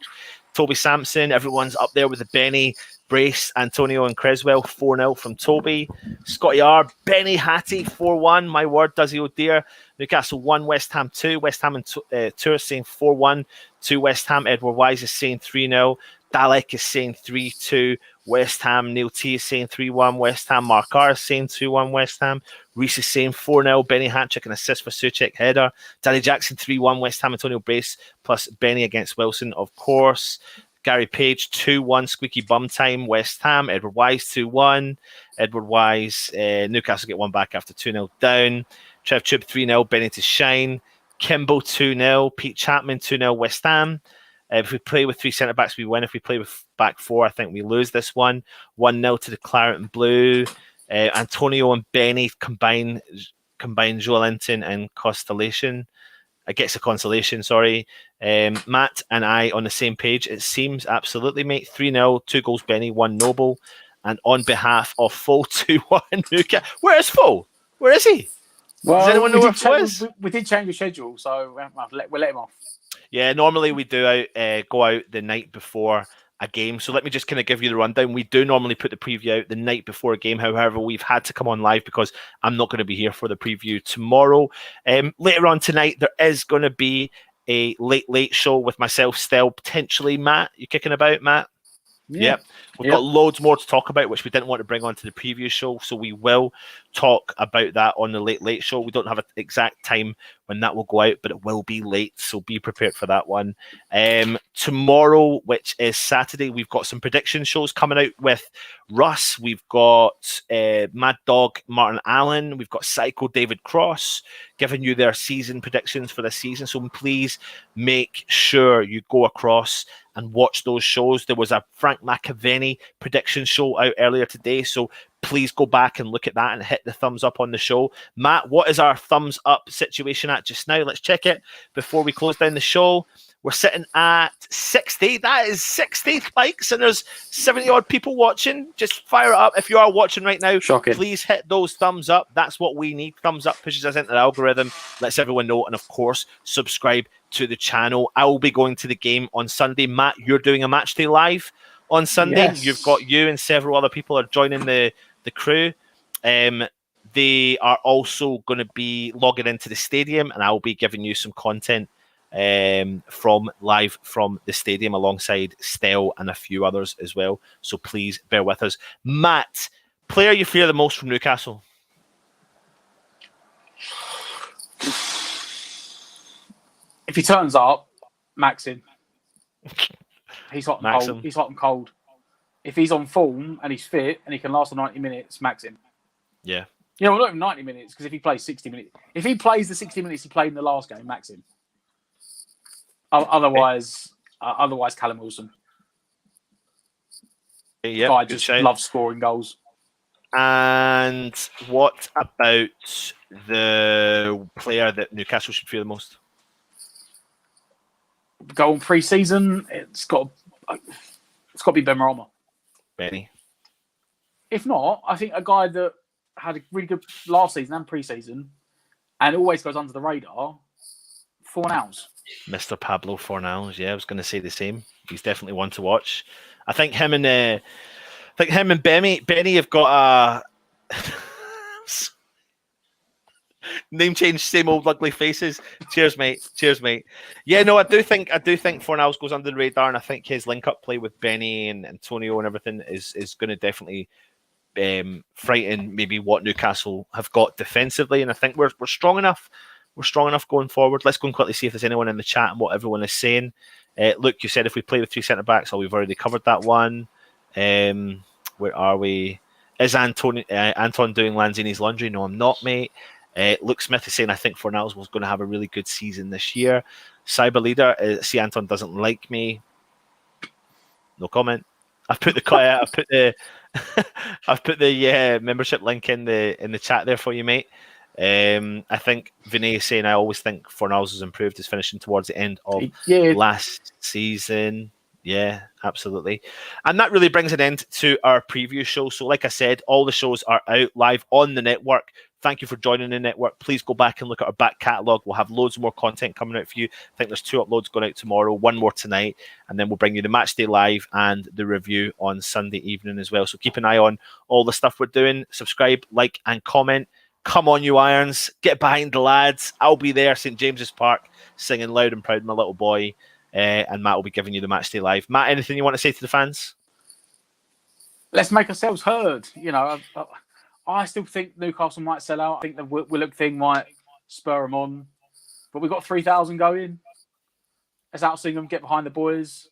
Toby Sampson, everyone's up there with the Benny. Brace, Antonio and Creswell, 4-0 from Toby. Scotty R, Benny Hattie, 4-1. My word, does he oh dear. Newcastle 1, West Ham 2. West Ham and Tour saying 4-1 to West Ham. Edward Wise is saying 3-0. Dalek is saying 3-2. West Ham. Neil T is saying 3-1. West Ham. Mark R is saying 2-1 West Ham. Reese is saying 4-0. Benny Hattrick and assist for Suchek header. Danny Jackson 3-1 West Ham. Antonio Brace plus Benny against Wilson, of course. Gary Page 2-1 squeaky bum time West Ham. Edward Wise 2-1. Edward Wise Newcastle get one back after 2-0 down. Trev Tube 3-0 Benny to shine. Kimbo 2-0. Pete Chapman 2-0 West Ham. If we play with 3 centre backs, we win. If we play with back 4, I think we lose this one. 1-0 to the Claret and Blue. Antonio and Benny combine combined Joelinton and Constellation. Gets a consolation, sorry. Matt and I on the same page, it seems. Absolutely, mate. 3-0, 2 goals Benny, 1 Noble. And on behalf of Fo 2-1 Newcastle. Where is Fo? Where is he? Well, does anyone know where Fo is? We did change the schedule, so we'll let him off. Yeah, normally we do go out the night before a game. So let me just kind of give you the rundown. We do normally put the preview out the night before a game. However, we've had to come on live because I'm not going to be here for the preview tomorrow. Later on tonight, there is going to be a late show with myself, Stel, potentially Matt. You kicking about, Matt? Yeah. Yep. We've got loads more to talk about, which we didn't want to bring onto the preview show. So we will talk about that on the late show. We don't have an exact time when that will go out, but it will be late. So be prepared for that one. Tomorrow, which is Saturday, we've got some prediction shows coming out with Russ. We've got Mad Dog Martin Allen. We've got Psycho David Cross giving you their season predictions for the season. So please make sure you go across and watch those shows. There was a Frank McAvenny prediction show out earlier today, so please go back and look at that and hit the thumbs up on the show. Matt, what is our thumbs up situation at just now? Let's check it before we close down the show. We're sitting at 60. That is 60 likes, and there's 70 odd people watching. Just fire it up. If you are watching right now, Shocking. Please hit those thumbs up. That's what we need. Thumbs up pushes us into the algorithm, lets everyone know, and of course, subscribe to the channel. I will be going to the game on Sunday. Matt, you're doing a match day live on Sunday. Yes. You've got you and several other people are joining the crew. They are also going to be logging into the stadium, and I'll be giving you some content from the stadium alongside Stel and a few others as well. So please bear with us. Matt, player you fear the most from Newcastle? If he turns up, Maxim. He's hot and Maxim. cold. He's hot and cold. If he's on form and he's fit and he can last for 90 minutes, Maxim. Yeah. You know, not even 90 minutes, because if he plays 60 minutes, if he plays the 60 minutes he played in the last game, Maxim. Otherwise, Callum Wilson. Yeah, Guy just loves scoring goals. And what about the player that Newcastle should fear the most? Go on pre-season, it's got to be Benrahma. Benny. If not, I think a guy that had a really good last season and pre-season and always goes under the radar, Fornals. Mr. Pablo Fornals, yeah, I was going to say the same. He's definitely one to watch. I think him and Benny have got a name change, same old ugly faces. Cheers, mate. Cheers, mate. Yeah, no, I do think Fornals goes under the radar, and I think his link-up play with Benny and Antonio and everything is going to definitely frighten maybe what Newcastle have got defensively, and I think we're strong enough. We're strong enough going forward. Let's go and quickly see if there's anyone in the chat and what everyone is saying. Look, you said if we play with 3 centre-backs, we've already covered that one. Where are we? Is Anton doing Lanzini's laundry? No, I'm not, mate. Luke Smith is saying, I think Fornals was going to have a really good season this year. Cyber Leader, see Anton doesn't like me. No comment. I've put the membership link in the chat there for you, mate. I think Vinay is saying, I always think Fornals has improved his finishing towards the end of last season. Yeah, absolutely. And that really brings an end to our preview show. So like I said, all the shows are out live on the network. Thank you for joining the network. Please go back and look at our back catalogue. We'll have loads more content coming out for you. I think there's 2 uploads going out tomorrow, 1 more tonight, and then we'll bring you the match day live and the review on Sunday evening as well. So keep an eye on all the stuff we're doing. Subscribe, like, and comment. Come on, you Irons. Get behind the lads. I'll be there, St. James's Park, singing loud and proud, my little boy. And Matt will be giving you the match day live. Matt, anything you want to say to the fans? Let's make ourselves heard. You know, I still think Newcastle might sell out. I think the Willock thing might spur them on. But we've got 3,000 going. Let's outsing them, get behind the boys.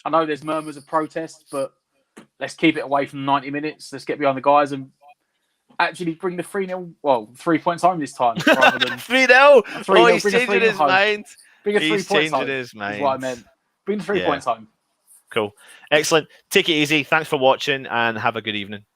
I know there's murmurs of protest, but let's keep it away from 90 minutes. Let's get behind the guys and actually bring the 3-0, 3 points home this time. Rather than 3-0? Oh, he's changing his mind. Bring a 3 He's points home. changing his mind. Is what I meant. Bring the 3 points home. Cool. Excellent. Take it easy. Thanks for watching and have a good evening.